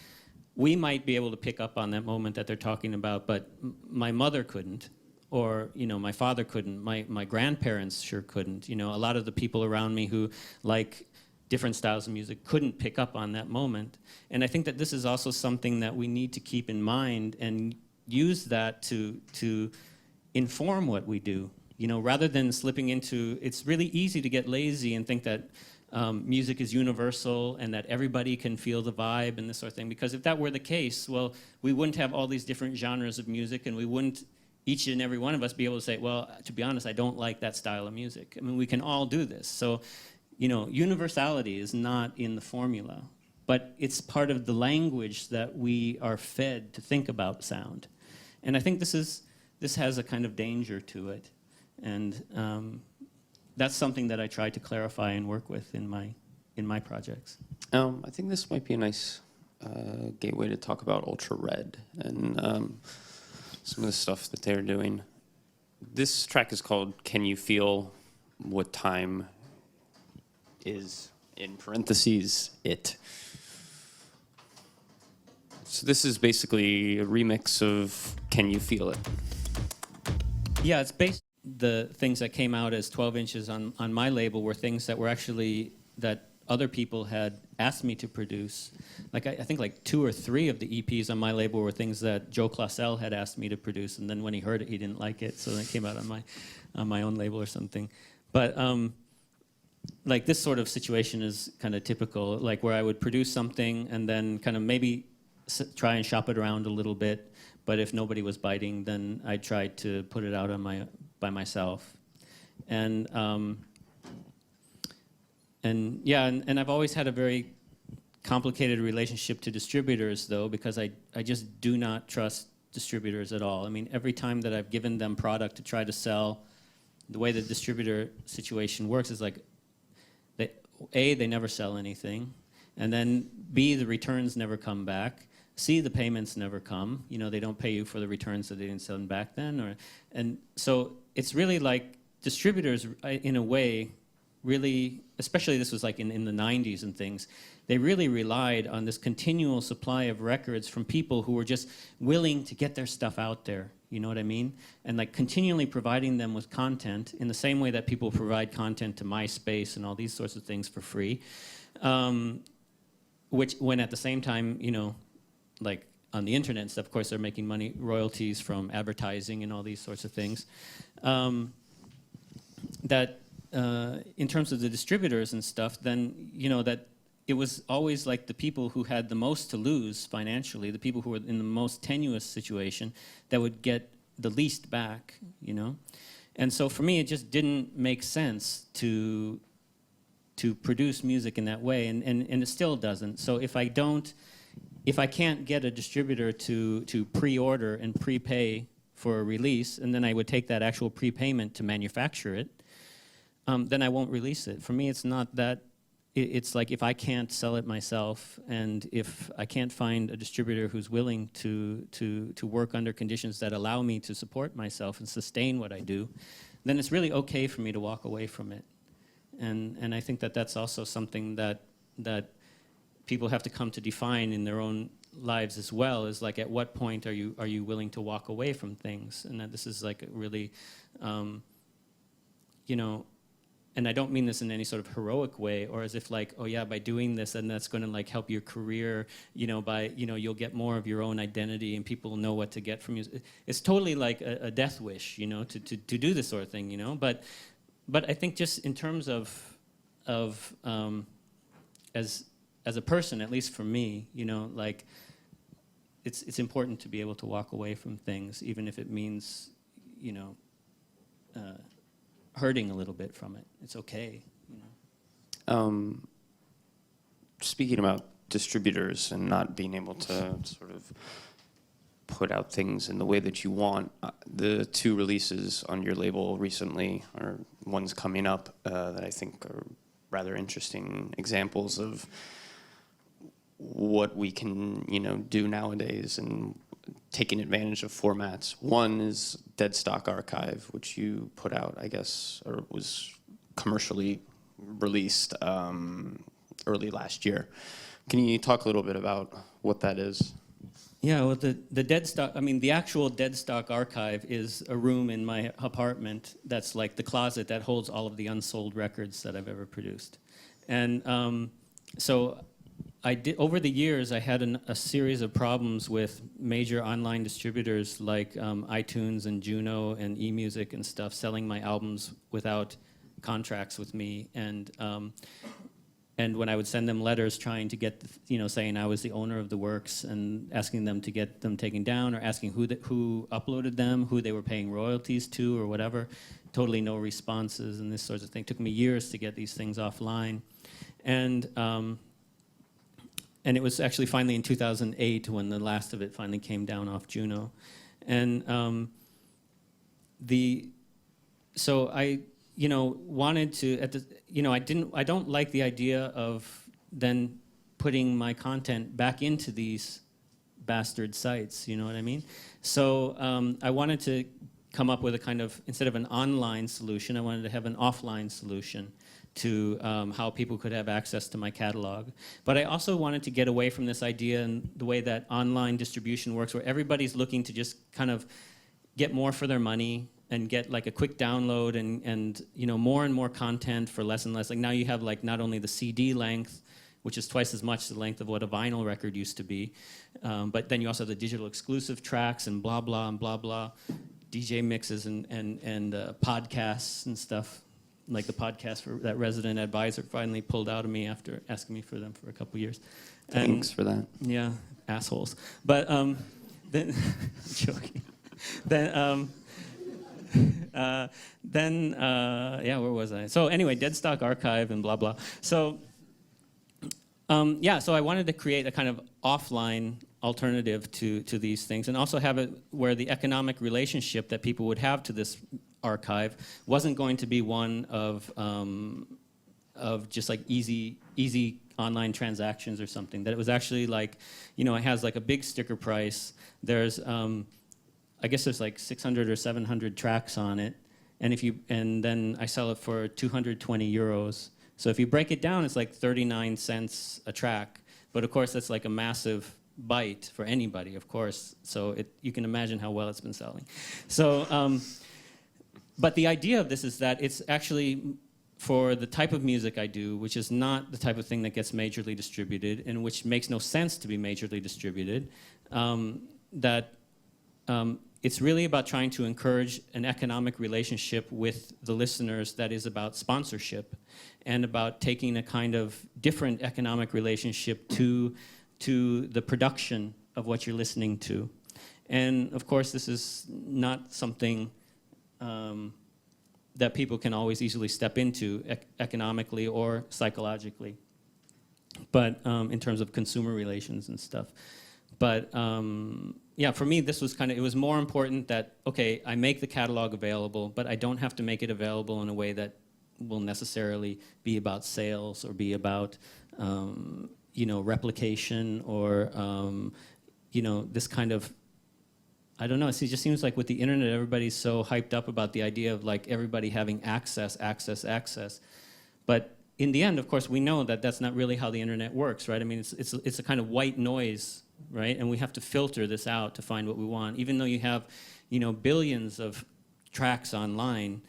we might be able to pick up on that moment that they're talking about, but my mother couldn't, or my father couldn't, my grandparents sure couldn't. A lot of the people around me who like different styles of music couldn't pick up on that moment. And I think that this is also something that we need to keep in mind and use that to inform what we do. Rather than slipping into, it's really easy to get lazy and think that music is universal and that everybody can feel the vibe and this sort of thing. Because if that were the case, well, we wouldn't have all these different genres of music, and we wouldn't, each and every one of us, be able to say, well, to be honest, I don't like that style of music. I mean, we can all do this. So, universality is not in the formula, but it's part of the language that we are fed to think about sound. And I think this has a kind of danger to it. And that's something that I try to clarify and work with in my projects. I think this might be a nice gateway to talk about Ultra Red and some of the stuff that they're doing. This track is called "Can You Feel what time is, in parentheses, it. So this is basically a remix of Can You Feel It? Yeah, it's based the things that came out as 12 inches on my label were things that were actually that other people had asked me to produce. Like I think like 2 or 3 of the EPs on my label were things that Joe Clausell had asked me to produce, and then when he heard it, he didn't like it, so then it came out on my own label or something. But like this sort of situation is kind of typical, like where I would produce something and then kind of maybe try and shop it around a little bit, but if nobody was biting, then I tried to put it out on by myself. And yeah, and I've always had a very complicated relationship to distributors, though, because I just do not trust distributors at all. I mean, every time that I've given them product to try to sell, the way the distributor situation works is like, they never sell anything, and then B, the returns never come back. C, the payments never come. You know, they don't pay you for the returns that they didn't send back then. And so it's really like distributors, in a way, really, especially this was like in the 90s and things, they really relied on this continual supply of records from people who were just willing to get their stuff out there. You know what I mean? And like continually providing them with content in the same way that people provide content to MySpace and all these sorts of things for free. Which, when at the same time, you know, like on the internet and stuff, of course, they're making money, royalties from advertising and all these sorts of things. That in terms of the distributors and stuff, then, you know, that it was always like the people who had the most to lose financially, the people who were in the most tenuous situation, that would get the least back, you know? And so for me, it just didn't make sense to produce music in that way, and it still doesn't. So if I can't get a distributor to pre-order and prepay for a release, and then I would take that actual prepayment to manufacture it, then I won't release it. For me, it's not that. It's like if I can't sell it myself, and if I can't find a distributor who's willing to work under conditions that allow me to support myself and sustain what I do, then it's really okay for me to walk away from it. And I think that that's also something that people have to come to define in their own lives as well, is like at what point are you willing to walk away from things, and that this is like a really, you know. And I don't mean this in any sort of heroic way, or as if like, oh yeah, by doing this, and that's going to like help your career, you know, by, you know, you'll get more of your own identity and people will know what to get from you. It's totally like a death wish, you know, to do this sort of thing, you know. But I think just in terms of as a person, at least for me, you know, like it's important to be able to walk away from things, even if it means, you know, hurting a little bit from it. It's okay, you know. Speaking about distributors and not being able to sort of put out things in the way that you want, the 2 releases on your label recently, or ones coming up, that I think are rather interesting examples of what we can, you know, do nowadays and taking advantage of formats. One is Dead Stock Archive, which you put out, I guess, or was commercially released early last year. Can you talk a little bit about what that is? Yeah, well, the Dead Stock, I mean, the actual Dead Stock Archive is a room in my apartment that's like the closet that holds all of the unsold records that I've ever produced. And so I did, over the years, I had a series of problems with major online distributors like iTunes and Juno and eMusic and stuff, selling my albums without contracts with me. And when I would send them letters trying to get, you know, saying I was the owner of the works and asking them to get them taken down, or asking who uploaded them, who they were paying royalties to, or whatever, totally no responses and this sort of thing. It took me years to get these things offline. And it was actually finally in 2008 when the last of it finally came down off Juno. And so I, you know, wanted to, you know, I don't like the idea of then putting my content back into these bastard sites, you know what I mean? So I wanted to come up with a kind of, instead of an online solution, I wanted to have an offline solution to how people could have access to my catalog. But I also wanted to get away from this idea and the way that online distribution works, where everybody's looking to just kind of get more for their money and get like a quick download and you know, more and more content for less and less. Like now you have like not only the CD length, which is twice as much the length of what a vinyl record used to be, but then you also have the digital exclusive tracks and blah, blah, and blah, blah, DJ mixes and podcasts and stuff. Like the podcast for that resident advisor finally pulled out of me after asking me for them for a couple years. Thanks for that. Yeah, assholes. But then, I'm joking. Yeah, where was I? So anyway, Deadstock Archive and blah, blah. So, yeah, so I wanted to create a kind of offline alternative to these things and also have it where the economic relationship that people would have to this archive wasn't going to be one of just like easy online transactions or something. That it was actually like, you know, it has like a big sticker price. There's, I guess there's like 600 or 700 tracks on it, and then I sell it for 220 euros. So if you break it down, it's like 39 cents a track. But of course, that's like a massive bite for anybody, of course. So you can imagine how well it's been selling. So. But the idea of this is that it's actually for the type of music I do, which is not the type of thing that gets majorly distributed and which makes no sense to be majorly distributed, it's really about trying to encourage an economic relationship with the listeners that is about sponsorship and about taking a kind of different economic relationship to the production of what you're listening to. And of course, this is not something that people can always easily step into economically or psychologically, but in terms of consumer relations and stuff. But yeah, for me, this was kind of, it was more important that, okay, I make the catalog available, but I don't have to make it available in a way that will necessarily be about sales or be about, you know, replication or, you know, this kind of, I don't know, it just seems like with the internet, everybody's so hyped up about the idea of like everybody having access. But in the end, of course, we know that that's not really how the internet works, right? I mean, it's a kind of white noise, right? And we have to filter this out to find what we want. Even though you have, you know, billions of tracks online,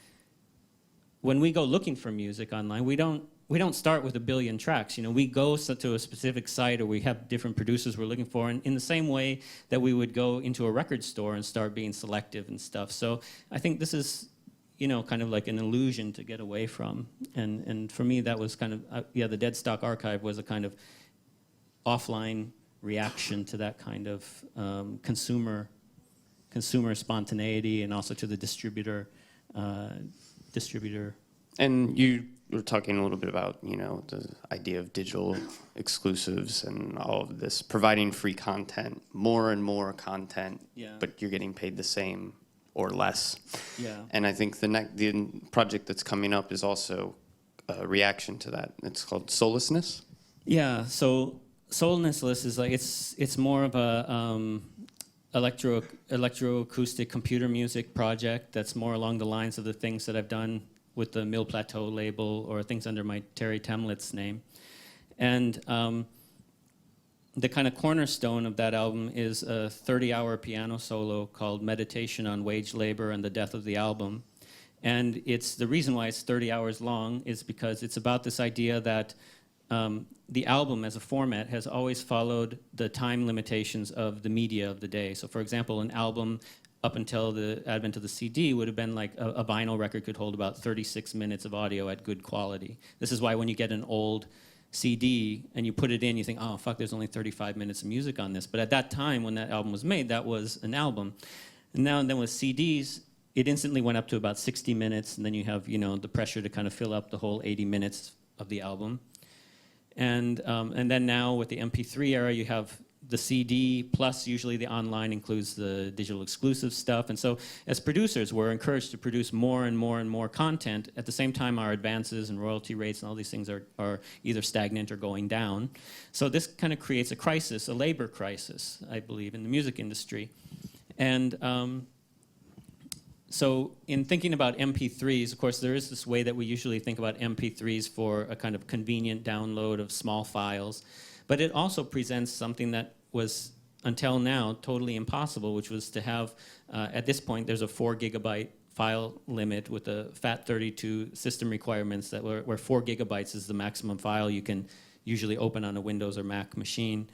when we go looking for music online, we don't start with a billion tracks. You know, we go to a specific site or we have different producers we're looking for, and in the same way that we would go into a record store and start being selective and stuff. So I think this is, you know, kind of like an illusion to get away from. And for me, that was kind of, yeah, the Deadstock Archive was a kind of offline reaction to that kind of consumer spontaneity and also to the distributor. And you were talking a little bit about, you know, the idea of digital exclusives and all of this, providing free content, more and more content, yeah, but you're getting paid the same or less. Yeah. And I think the project that's coming up is also a reaction to that. It's called Soullessness. Yeah, so Soullessness is like, it's more of a electroacoustic computer music project that's more along the lines of the things that I've done with the Mill Plateau label or things under my Terre Thaemlitz name. And the kind of cornerstone of that album is a 30-hour piano solo called Meditation on Wage Labor and the Death of the Album. And it's the reason why it's 30 hours long is because it's about this idea that the album as a format has always followed the time limitations of the media of the day. So for example, an album up until the advent of the CD would have been like a vinyl record could hold about 36 minutes of audio at good quality. This is why when you get an old CD and you put it in, you think, oh, fuck, there's only 35 minutes of music on this. But at that time, when that album was made, that was an album. And now and then with CDs, it instantly went up to about 60 minutes, and then you have, you know, the pressure to kind of fill up the whole 80 minutes of the album. And then now with the MP3 era, you have the CD plus usually the online includes the digital exclusive stuff. And so as producers, we're encouraged to produce more and more and more content. At the same time, our advances and royalty rates and all these things are either stagnant or going down. So this kind of creates a crisis, a labor crisis, I believe, in the music industry. And So in thinking about MP3s, of course, there is this way that we usually think about MP3s for a kind of convenient download of small files. But it also presents something that was, until now, totally impossible, which was to have, at this point, there's a 4 gigabyte file limit with the FAT32 system requirements that where 4 gigabytes is the maximum file you can usually open on a Windows or Mac machine.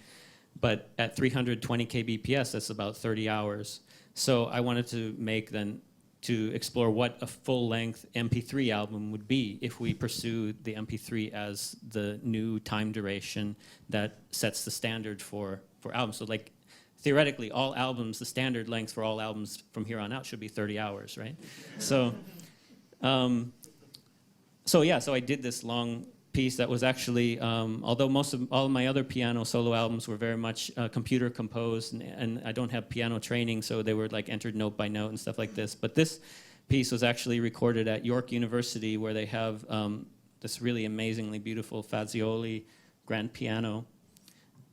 But at 320 kbps, that's about 30 hours. So I wanted to make then, to explore what a full-length MP3 album would be if we pursue the MP3 as the new time duration that sets the standard for albums. So like, theoretically, all albums, the standard length for all albums from here on out should be 30 hours, right? So, so I did this long piece that was actually, although all of my other piano solo albums were very much computer composed, and I don't have piano training, so they were like entered note by note and stuff like this. But this piece was actually recorded at York University, where they have this really amazingly beautiful Fazioli grand piano.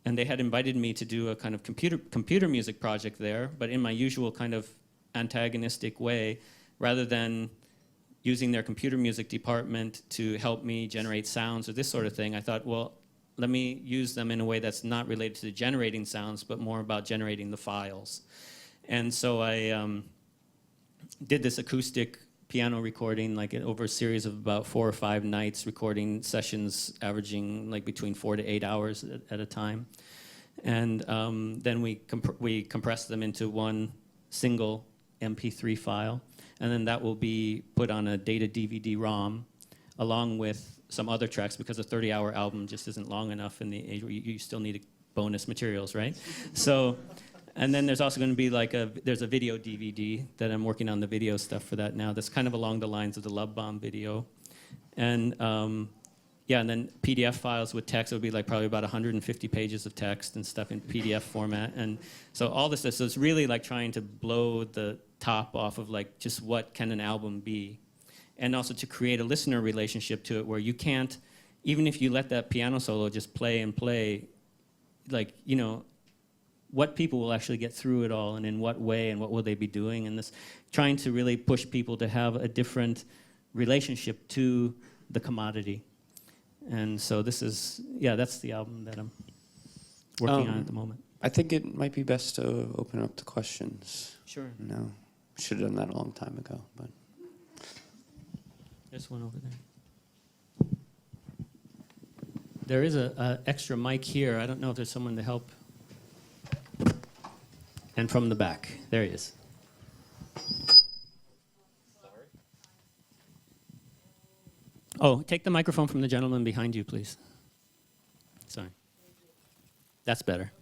And they had invited me to do a kind of computer music project there, but in my usual kind of antagonistic way, rather than using their computer music department to help me generate sounds or this sort of thing, I thought, well, let me use them in a way that's not related to generating sounds, but more about generating the files. And so I did this acoustic piano recording, like over a series of about 4 or 5 nights, recording sessions averaging like between 4 to 8 hours at a time. And then we compressed them into one single MP3 file. And then that will be put on a data DVD-ROM along with some other tracks, because a 30-hour album just isn't long enough in the age where you still need bonus materials, right? So, and then there's also going to be like there's a video DVD that I'm working on the video stuff for that now. That's kind of along the lines of the Love Bomb video. And yeah, and then PDF files with text. It would be like probably about 150 pages of text and stuff in PDF format. And so all this stuff, so it's really like trying to blow the top off of like just what can an album be. And also to create a listener relationship to it where you can't, even if you let that piano solo just play and play, like, you know, what people will actually get through it all and in what way and what will they be doing, and this trying to really push people to have a different relationship to the commodity. And so this is, yeah, that's the album that I'm working on at the moment. I think it might be best to open up to questions. Sure. No, should have done that a long time ago, but. There's one over there. There is a extra mic here. I don't know if there's someone to help. And from the back, there he is. Oh, take the microphone from the gentleman behind you, please. Sorry. That's better.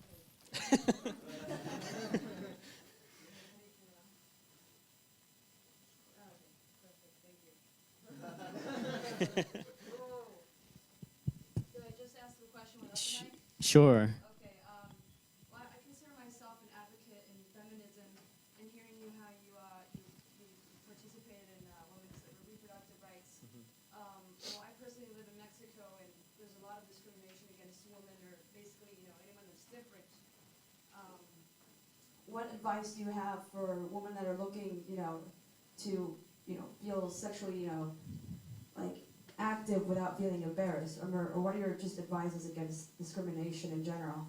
Could I just ask the question without the mic? Sure. Okay. Well, I consider myself an advocate in feminism, and hearing you how you participated in women's reproductive rights. Well, I personally live in Mexico, and there's a lot of discrimination against women, or basically, you know, anyone that's different. What advice do you have for women that are looking, you know, to, you know, feel sexually, you know, like active without feeling embarrassed, or what are your just advices against discrimination in general?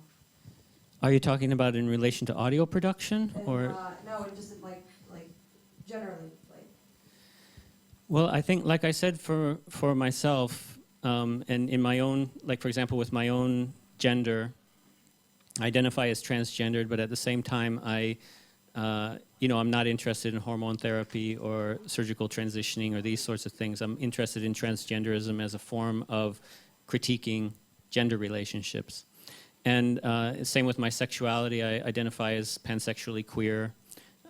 Are you talking about in relation to audio production, And, or? no, just in like generally, like. Well, I think, like I said, for myself, and in my own, like for example, with my own gender, I identify as transgendered, but at the same time, you know, I'm not interested in hormone therapy or surgical transitioning or these sorts of things. I'm interested in transgenderism as a form of critiquing gender relationships. And same with my sexuality. I identify as pansexually queer.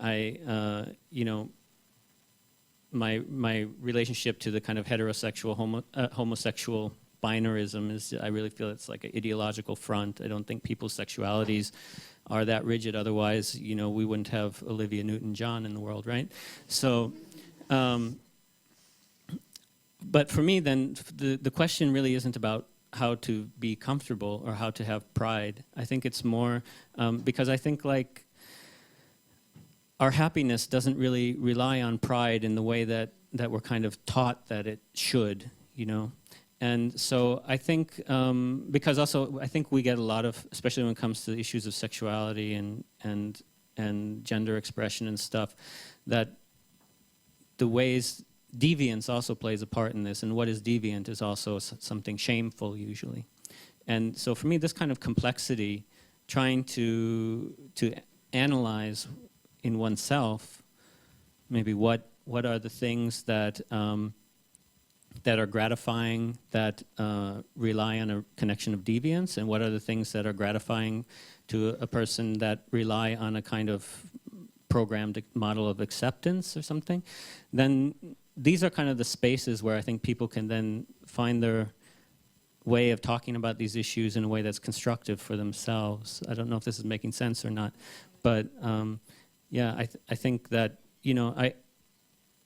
You know, my relationship to the kind of heterosexual, homosexual binarism is, I really feel it's like an ideological front. I don't think people's sexualities are that rigid. Otherwise, you know, we wouldn't have Olivia Newton-John in the world, right? So, but for me, then, the question really isn't about how to be comfortable or how to have pride. I think it's more because I think, like, our happiness doesn't really rely on pride in the way that we're kind of taught that it should, you know. And so I think, because also I think we get a lot of, especially when it comes to issues of sexuality and gender expression and stuff, that the ways deviance also plays a part in this, and what is deviant is also something shameful usually. And so for me, this kind of complexity, trying to analyze in oneself, maybe what are the things that that are gratifying, that rely on a connection of deviance, and what are the things that are gratifying to a person that rely on a kind of programmed model of acceptance or something, then these are kind of the spaces where I think people can then find their way of talking about these issues in a way that's constructive for themselves. I don't know if this is making sense or not, but yeah, I think that, you know,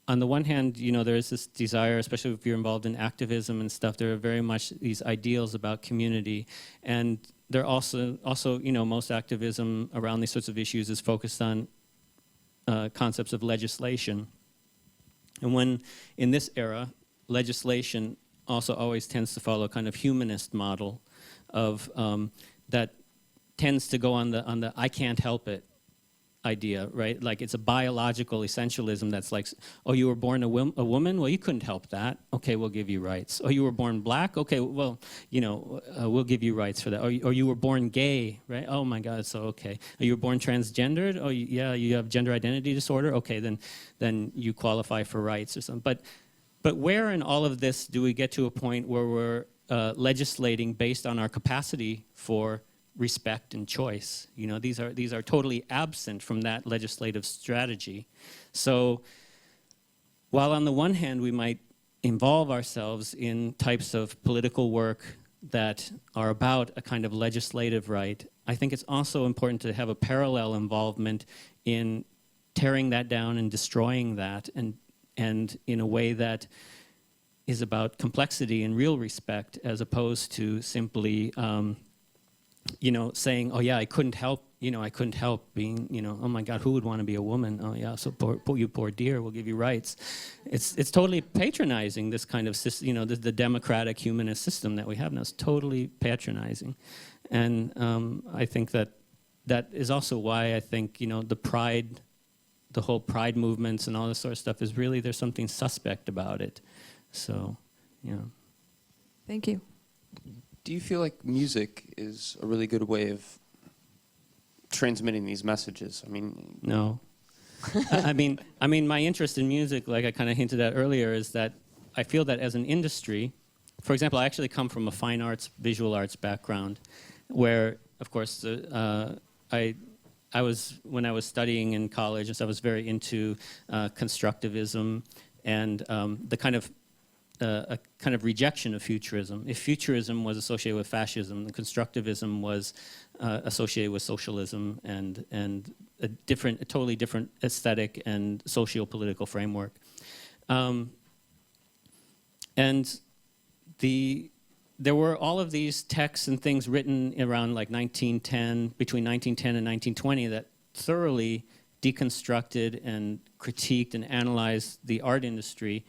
on the one hand, you know, there is this desire, especially if you're involved in activism and stuff, there are very much these ideals about community. And there are also, you know, most activism around these sorts of issues is focused on concepts of legislation. And when, in this era, legislation also always tends to follow a kind of humanist model of, that tends to go on the I can't help it idea, right? Like it's a biological essentialism that's like, oh, you were born a woman? Well, you couldn't help that. Okay, we'll give you rights. Oh, you were born black? Okay, well, you know, we'll give you rights for that. Or you were born gay, right? Oh my God, so okay. Or you were born transgendered? Oh, yeah, you have gender identity disorder? Okay, then you qualify for rights or something. But where in all of this do we get to a point where we're legislating based on our capacity for respect and choice? You know, these are totally absent from that legislative strategy. So while on the one hand we might involve ourselves in types of political work that are about a kind of legislative right, I think it's also important to have a parallel involvement in tearing that down and destroying that, and in a way that is about complexity and real respect, as opposed to simply you know, saying, oh yeah, I couldn't help being, you know, oh my God, who would want to be a woman? Oh yeah, so you poor dear, we'll give you rights. It's totally patronizing, this kind of system, you know, the democratic humanist system that we have now is totally patronizing. And I think that is also why I think, you know, the whole pride movements and all this sort of stuff is really, there's something suspect about it. So, yeah. Thank you. Do you feel like music is a really good way of transmitting these messages? I mean, no. I mean, my interest in music, like I kind of hinted at earlier, is that I feel that as an industry, for example, I actually come from a fine arts, visual arts background, where, of course, I was, when I was studying in college, and so I was very into constructivism and the kind of a kind of rejection of futurism. If futurism was associated with fascism, then constructivism was associated with socialism and a totally different aesthetic and socio-political framework. And there were all of these texts and things written around like 1910, between 1910 and 1920, that thoroughly deconstructed and critiqued and analyzed the art industry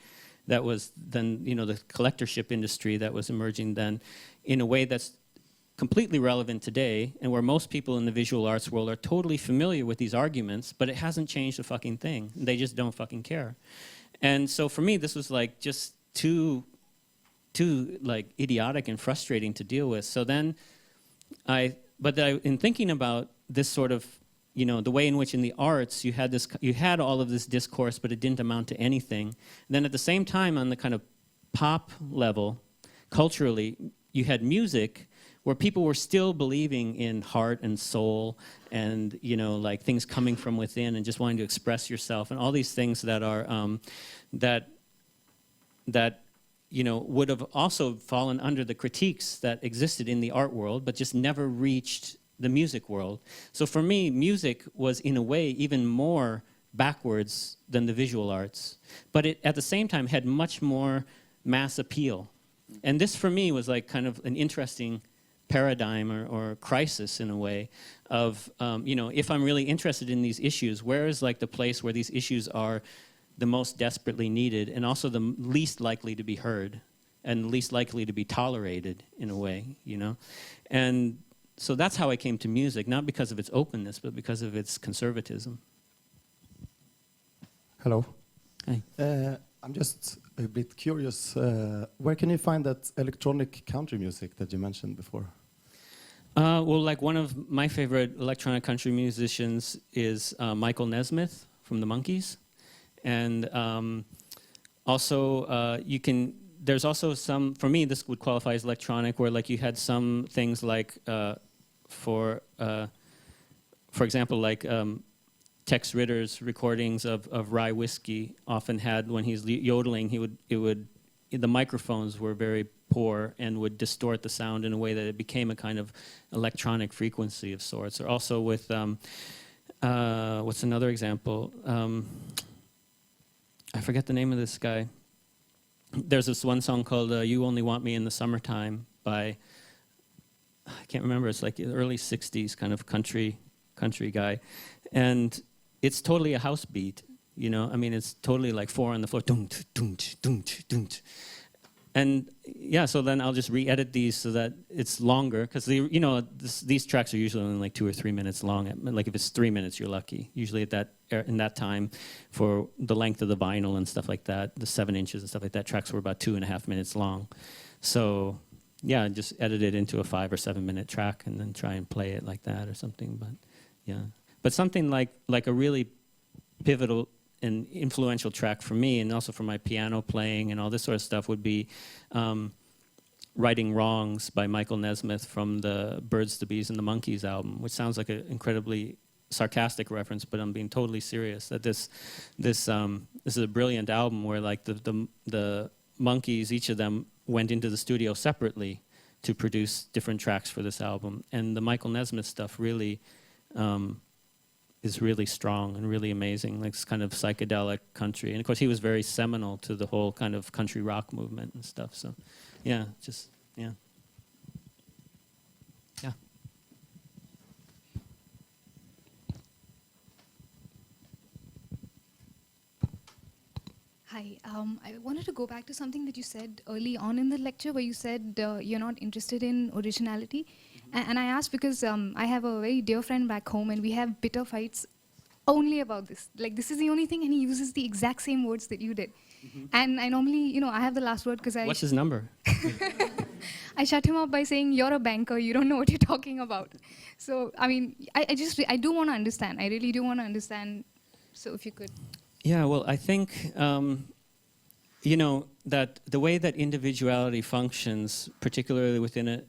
that was then, you know, the collectorship industry that was emerging then, in a way that's completely relevant today, and where most people in the visual arts world are totally familiar with these arguments, but it hasn't changed a fucking thing. They just don't fucking care. And so for me, this was like just too like idiotic and frustrating to deal with. So then in thinking about this sort of, you know, the way in which in the arts you had all of this discourse, but it didn't amount to anything. And then at the same time, on the kind of pop level, culturally, you had music where people were still believing in heart and soul and, you know, like things coming from within and just wanting to express yourself and all these things that are, that you know, would have also fallen under the critiques that existed in the art world, but just never reached the music world. So for me, music was in a way even more backwards than the visual arts, but it at the same time had much more mass appeal. And this for me was like kind of an interesting paradigm or crisis in a way of, if I'm really interested in these issues, where is like the place where these issues are the most desperately needed and also the least likely to be heard and least likely to be tolerated in a way, And so that's how I came to music, not because of its openness, but because of its conservatism. Hello. Hi. I'm just a bit curious. Where can you find that electronic country music that you mentioned before? Well, like one of my favorite electronic country musicians is Michael Nesmith from the Monkees. And also there's also some, for me this would qualify as electronic, where like you had some things like, for example, like Tex Ritter's recordings of rye whiskey often had, when he's yodeling, the microphones were very poor and would distort the sound in a way that it became a kind of electronic frequency of sorts. Or also with, what's another example? I forget the name of this guy. There's this one song called You Only Want Me in the Summertime by, I can't remember, it's like the early 60s kind of country guy. And it's totally a house beat, I mean, it's totally like 4 on the floor. And yeah, so then I'll just re-edit these so that it's longer, because these tracks are usually only like 2 or 3 minutes long. Like if it's 3 minutes, you're lucky. Usually in that time, for the length of the vinyl and stuff like that, the 7 inches and stuff like that, tracks were about 2.5 minutes long. So yeah, just edit it into a 5 or 7 minute track and then try and play it like that or something. But yeah, but something like a really pivotal an influential track for me, and also for my piano playing and all this sort of stuff, would be Righting Wrongs by Michael Nesmith from the Birds, the Bees, and the Monkees album, which sounds like an incredibly sarcastic reference, but I'm being totally serious. That this is a brilliant album where like the Monkees, each of them went into the studio separately to produce different tracks for this album, and the Michael Nesmith stuff really is really strong and really amazing, like this kind of psychedelic country. And of course he was very seminal to the whole kind of country rock movement and stuff. So yeah, yeah. Hi, I wanted to go back to something that you said early on in the lecture, where you said you're not interested in originality. And I asked because I have a very dear friend back home, and we have bitter fights only about this. Like, this is the only thing, and he uses the exact same words that you did. Mm-hmm. And I normally, I have the last word because What's his number? I shut him up by saying, you're a banker, you don't know what you're talking about. So, I mean, I do want to understand. I really do want to understand. So if you could. Yeah, well, I think, that the way that individuality functions, particularly within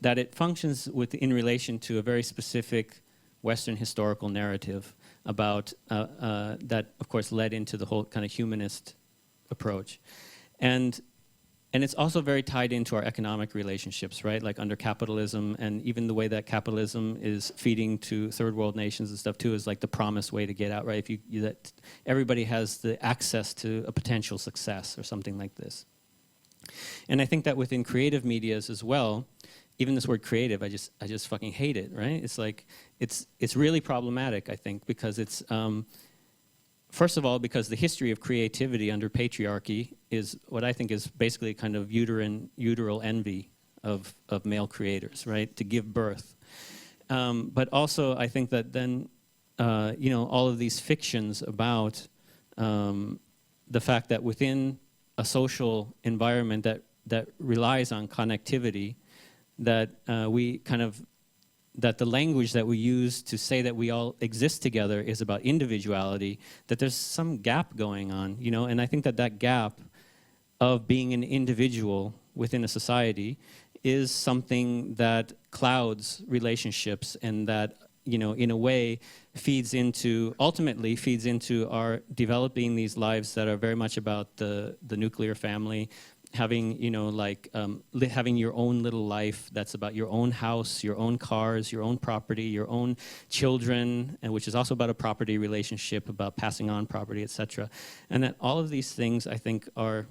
that it functions in relation to a very specific Western historical narrative about, that, of course, led into the whole kind of humanist approach. And it's also very tied into our economic relationships, right? Like under capitalism, and even the way that capitalism is feeding to third world nations and stuff too, is like the promised way to get out, right? If that everybody has the access to a potential success or something like this. And I think that within creative medias as well, even this word creative, I just fucking hate it, right? It's like, it's really problematic, I think, because it's, first of all, because the history of creativity under patriarchy is what I think is basically a kind of uteral envy of male creators, right? To give birth. But also, I think that then, all of these fictions about the fact that within a social environment that relies on connectivity, that that the language that we use to say that we all exist together is about individuality, that there's some gap going on, and I think that gap of being an individual within a society is something that clouds relationships, and that, in a way ultimately feeds into our developing these lives that are very much about the nuclear family, having, having your own little life that's about your own house, your own cars, your own property, your own children, and which is also about a property relationship, about passing on property, etc. And that all of these things, I think, are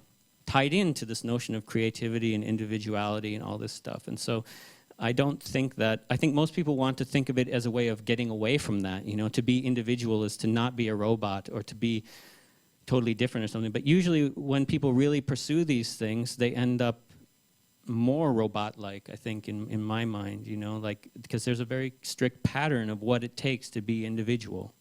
tied into this notion of creativity and individuality and all this stuff. And so I don't think that, I think most people want to think of it as a way of getting away from that. You know, to be individual is to not be a robot or to be totally different or something. But usually when people really pursue these things, they end up more robot-like, I think, in my mind, you know, like, because there's a very strict pattern of what it takes to be individual.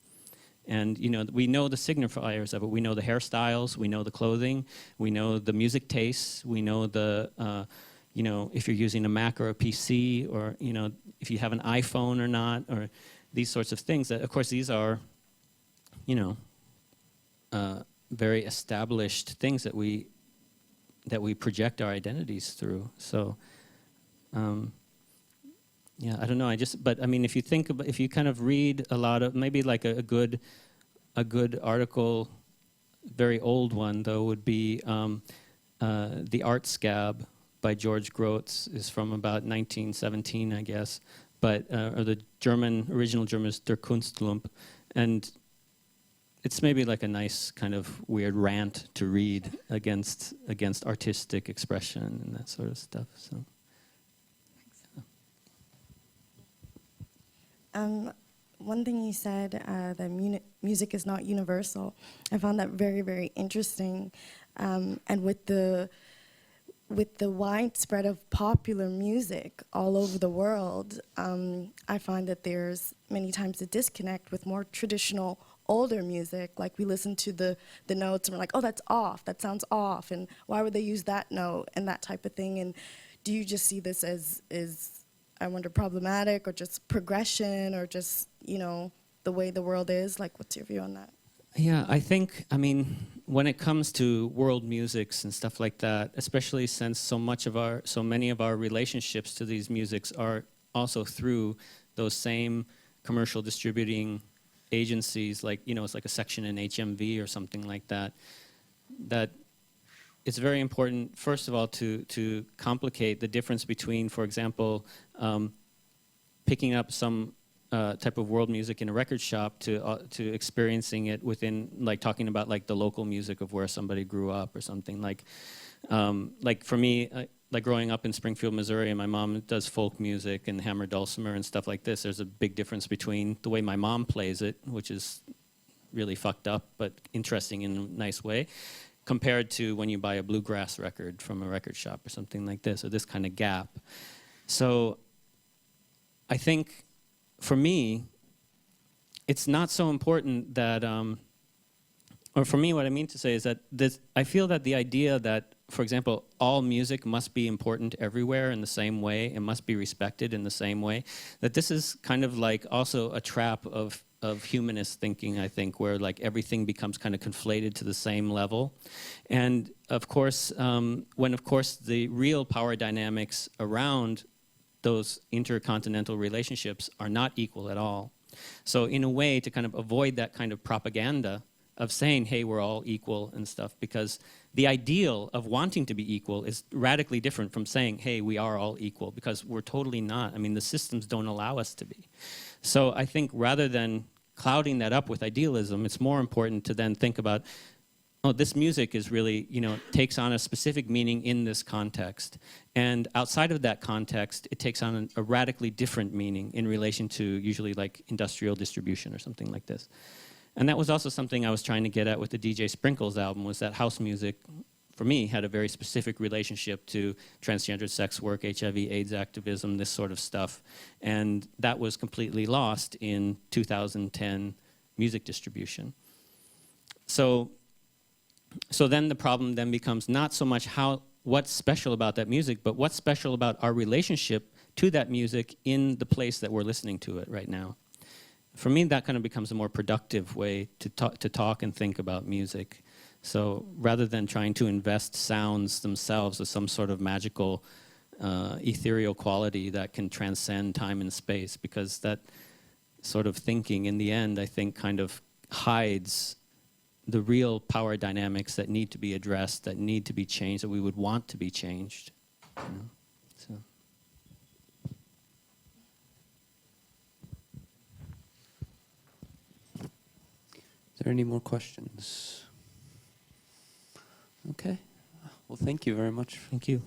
And, you know, we know the signifiers of it. We know the hairstyles, we know the clothing, we know the music tastes, we know the, you know, if you're using a Mac or a PC, or, you know, if you have an iPhone or not, or these sorts of things. That, of course, these are, you know, very established things that we project our identities through. So, yeah, I don't know. But I mean, if you think about, if you kind of read a lot of, maybe like a good article, very old one though, would be The Art Scab by George Grotz, is from about 1917, I guess. But or the original German is Der Kunstlump, and it's maybe like a nice kind of weird rant to read against artistic expression and that sort of stuff. So. One thing you said, that music is not universal. I found that very, very interesting. And with the widespread of popular music all over the world, I find that there's many times a disconnect with more traditional, older music. Like, we listen to the notes and we're like, oh, that's off, that sounds off, and why would they use that note, and that type of thing. And do you just see this as I wonder, problematic, or just progression, or just, you know, the way the world is? Like, what's your view on that? Yeah, I think, I mean, when it comes to world musics and stuff like that, especially since so many of our relationships to these musics are also through those same commercial distributing agencies, like, you know, it's like a section in HMV or something like that, that it's very important, first of all, to complicate the difference between, for example, picking up some type of world music in a record shop to experiencing it within, like, talking about like the local music of where somebody grew up or something. Like for me, like growing up in Springfield, Missouri, and my mom does folk music and hammered dulcimer and stuff like this. There's a big difference between the way my mom plays it, which is really fucked up but interesting in a nice way, compared to when you buy a bluegrass record from a record shop or something like this, or this kind of gap. So I think, for me, it's not so important that, or for me, what I mean to say is that I feel that the idea that, for example, all music must be important everywhere in the same way, and must be respected in the same way, that this is kind of like also a trap of humanist thinking, I think, where like everything becomes kind of conflated to the same level. And of course, when of course the real power dynamics around those intercontinental relationships are not equal at all. So in a way, to kind of avoid that kind of propaganda of saying, hey, we're all equal and stuff, because the ideal of wanting to be equal is radically different from saying, hey, we are all equal, because we're totally not. I mean, the systems don't allow us to be. So I think rather than clouding that up with idealism, it's more important to then think about, oh, this music is really, you know, takes on a specific meaning in this context. And outside of that context, it takes on a radically different meaning in relation to usually like industrial distribution or something like this. And that was also something I was trying to get at with the DJ Sprinkles album, was that house music, for me, had a very specific relationship to transgender sex work, HIV, AIDS activism, this sort of stuff. And that was completely lost in 2010 music distribution. So then the problem then becomes not so much what's special about that music, but what's special about our relationship to that music in the place that we're listening to it right now. For me, that kind of becomes a more productive way to talk and think about music. So rather than trying to invest sounds themselves as some sort of magical, ethereal quality that can transcend time and space, because that sort of thinking, in the end, I think kind of hides the real power dynamics that need to be addressed, that need to be changed, that we would want to be changed. You know? So. Is there any more questions? Okay. Well, thank you very much. Thank you.